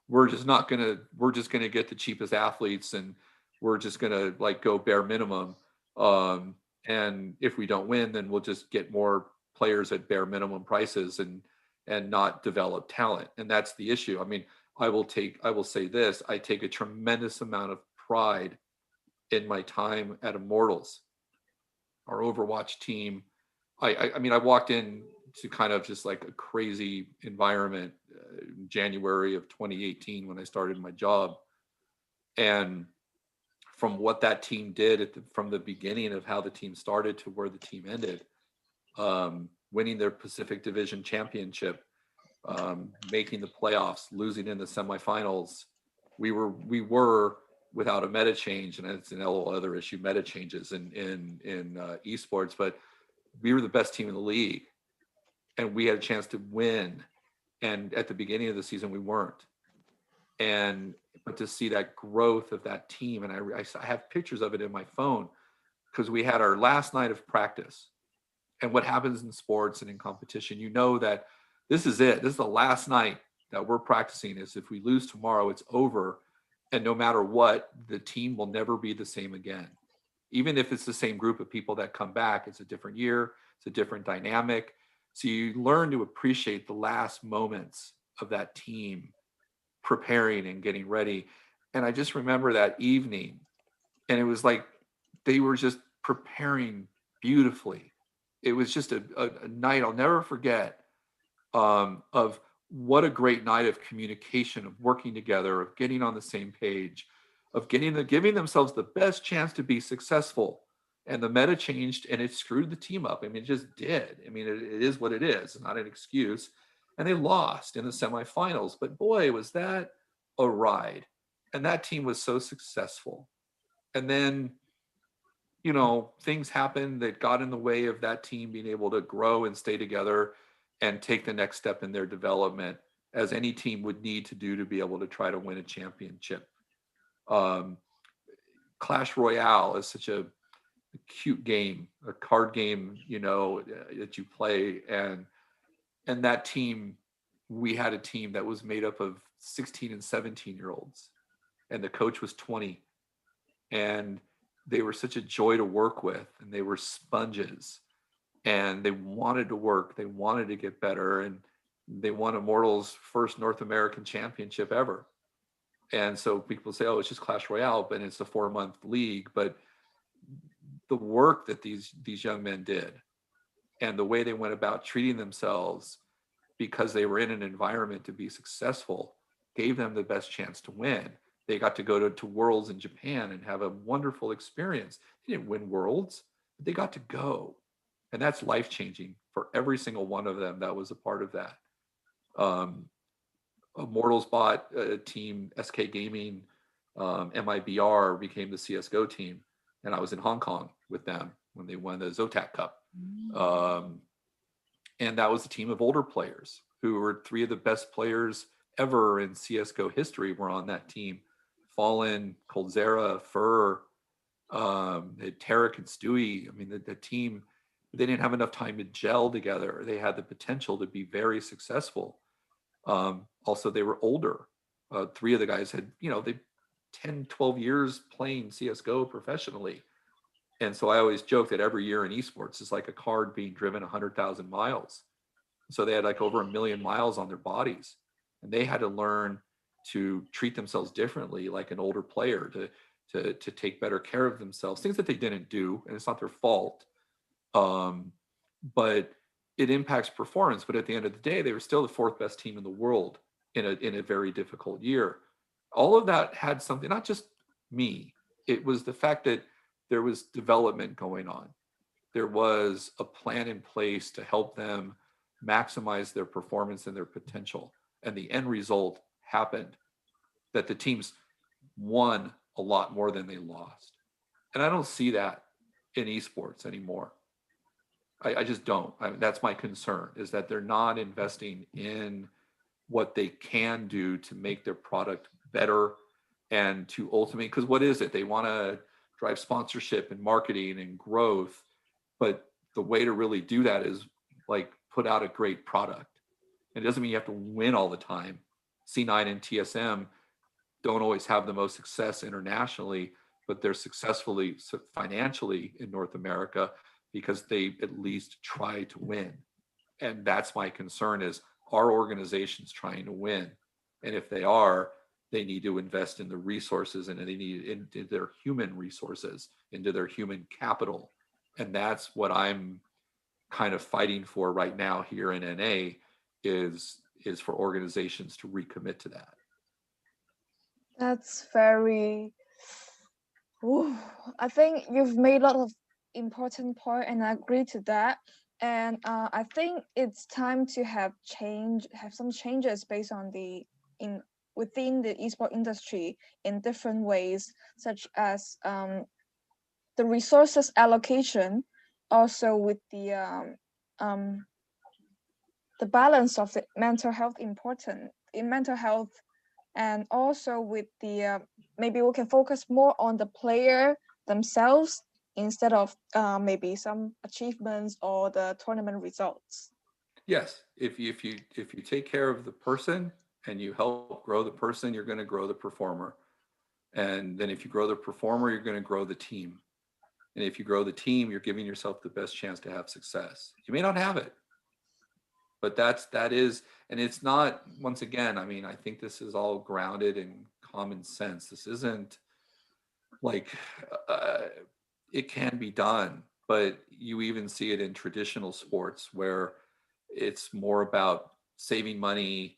we're just gonna get the cheapest athletes and we're just gonna like go bare minimum. Um, and if we don't win, then we'll just get more players at bare minimum prices and not develop talent. And that's the issue. I mean, I will say this, I take a tremendous amount of pride in my time at Immortals, our Overwatch team. I mean, I walked in to kind of just like a crazy environment in January of 2018 when I started my job, and from what that team did from the beginning of how the team started to where the team ended, winning their Pacific Division championship, making the playoffs, losing in the semifinals. We were without a meta change, and it's an whole other issue, meta changes in esports, but we were the best team in the league, and we had a chance to win. And at the beginning of the season, we weren't. And but to see that growth of that team, and I have pictures of it in my phone because we had our last night of practice. And what happens in sports and in competition, you know that this is it. This is the last night that we're practicing. Is if we lose tomorrow, it's over. And no matter what, the team will never be the same again. Even if it's the same group of people that come back, it's a different year, it's a different dynamic. So you learn to appreciate the last moments of that team preparing and getting ready. And I just remember that evening, and it was like they were just preparing beautifully. It was just a night I'll never forget, of what a great night of communication, of working together, of getting on the same page, of giving themselves the best chance to be successful. And the meta changed and it screwed the team up. I mean, it just did. I mean, it is what it is, it's not an excuse. And they lost in the semifinals. But boy, was that a ride. And that team was so successful. And then, things happened that got in the way of that team being able to grow and stay together and take the next step in their development, as any team would need to do to be able to try to win a championship. Um, Clash Royale is such a cute game, a card game, that you play, and that team, we had a team that was made up of 16 and 17-year-olds, and the coach was 20, and they were such a joy to work with, and they were sponges, and they wanted to work, they wanted to get better, and they won Immortals' first North American championship ever. And so people say, oh, it's just Clash Royale, but it's a 4-month league. But the work that these young men did, and the way they went about treating themselves because they were in an environment to be successful, gave them the best chance to win. They got to go to Worlds in Japan and have a wonderful experience. They didn't win Worlds, but they got to go. And that's life-changing for every single one of them that was a part of that. Immortals bought a team, SK Gaming, MIBR became the CSGO team. And I was in Hong Kong with them when they won the Zotac Cup. And that was a team of older players who were 3 of the best players ever in CSGO history were on that team. Fallen, Coldzera, Fur, Tarek and Stewie. I mean, the team, they didn't have enough time to gel together. They had the potential to be very successful. Also, they were older. 3 of the guys had, they 10, 12 years playing CSGO professionally. And so I always joke that every year in esports is like a card being driven 100,000 miles. So they had like over 1 million miles on their bodies, and they had to learn to treat themselves differently, like an older player, to take better care of themselves, things that they didn't do, and it's not their fault. But it impacts performance. But at the end of the day, they were still the 4th best team in the world in a very difficult year. All of that had something, not just me. It was the fact that there was development going on. There was a plan in place to help them maximize their performance and their potential. And the end result happened, that the teams won a lot more than they lost. And I don't see that in esports anymore. I just don't. That's my concern, is that they're not investing in what they can do to make their product better and to ultimately, because what is it? They want to drive sponsorship and marketing and growth, but the way to really do that is like put out a great product. It doesn't mean you have to win all the time. C9 and TSM don't always have the most success internationally, but they're successfully financially in North America because they at least try to win. And that's my concern is, are organizations trying to win? And if they are, they need to invest in the resources, and they need into their human resources, into their human capital. And that's what I'm kind of fighting for right now here in NA is for organizations to recommit to that. That's very. Ooh, I think you've made a lot of important point, and I agree to that. And I think it's time to have some changes based on in within the esports industry in different ways, such as the resources allocation, also with the balance of the mental health important in mental health, and also with the maybe we can focus more on the player themselves instead of maybe some achievements or the tournament results. Yes, if you take care of the person and you help grow the person, you're going to grow the performer. And then if you grow the performer, you're going to grow the team. And if you grow the team, you're giving yourself the best chance to have success. You may not have it, but that is, and it's not, once again, I mean, I think this is all grounded in common sense. This isn't like it can be done, but you even see it in traditional sports where it's more about saving money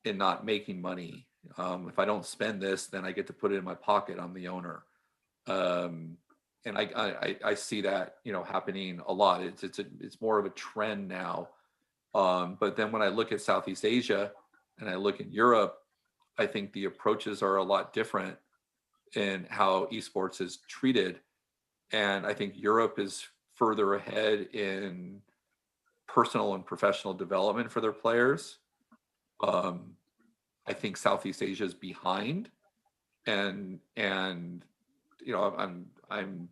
and not making money. If I don't spend this, then I get to put it in my pocket. I'm the owner. And I see that, you know, happening a lot. It's more of a trend now. But then when I look at Southeast Asia and I look at Europe, I think the approaches are a lot different in how esports is treated. And I think Europe is further ahead in personal and professional development for their players. I think Southeast Asia is behind, and you know, I'm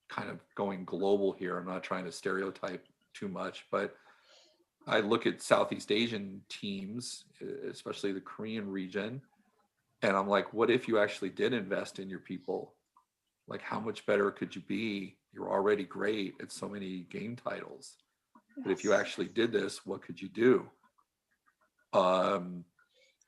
kind of going global here. I'm not trying to stereotype too much, but I look at Southeast Asian teams, especially the Korean region, and I'm like, what if you actually did invest in your people? Like, how much better could you be? You're already great at so many game titles, but if you actually did this, what could you do? I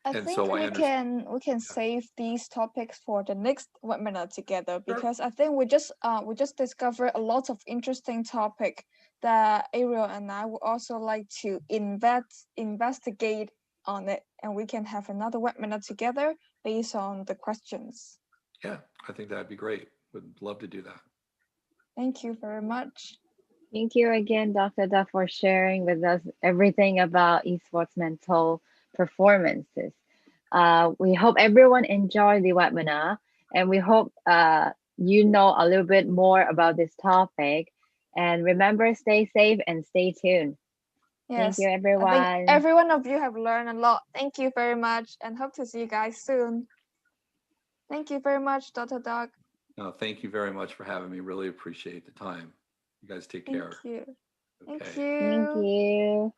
And think so I understand. we can Yeah. save these topics for the next webinar together, Sure. because I think we just discovered a lot of interesting topic that Ariel and I would also like to investigate on it, and we can have another webinar together based on the questions. Yeah, I think that'd be great. Would love to do that. Thank you very much. Thank you again, Dr. Duff, for sharing with us everything about esports mental performances. We hope everyone enjoyed the webinar, and we hope you know a little bit more about this topic. And remember, stay safe and stay tuned. Thank Yes, you, I think everyone. every one of you have learned a lot. Thank you very much, and hope to see you guys soon. Thank you very much, Dr. Doug. No, thank you very much for having me. Really appreciate the time. You guys take Thank care. you. Thank Okay. Thank you. you.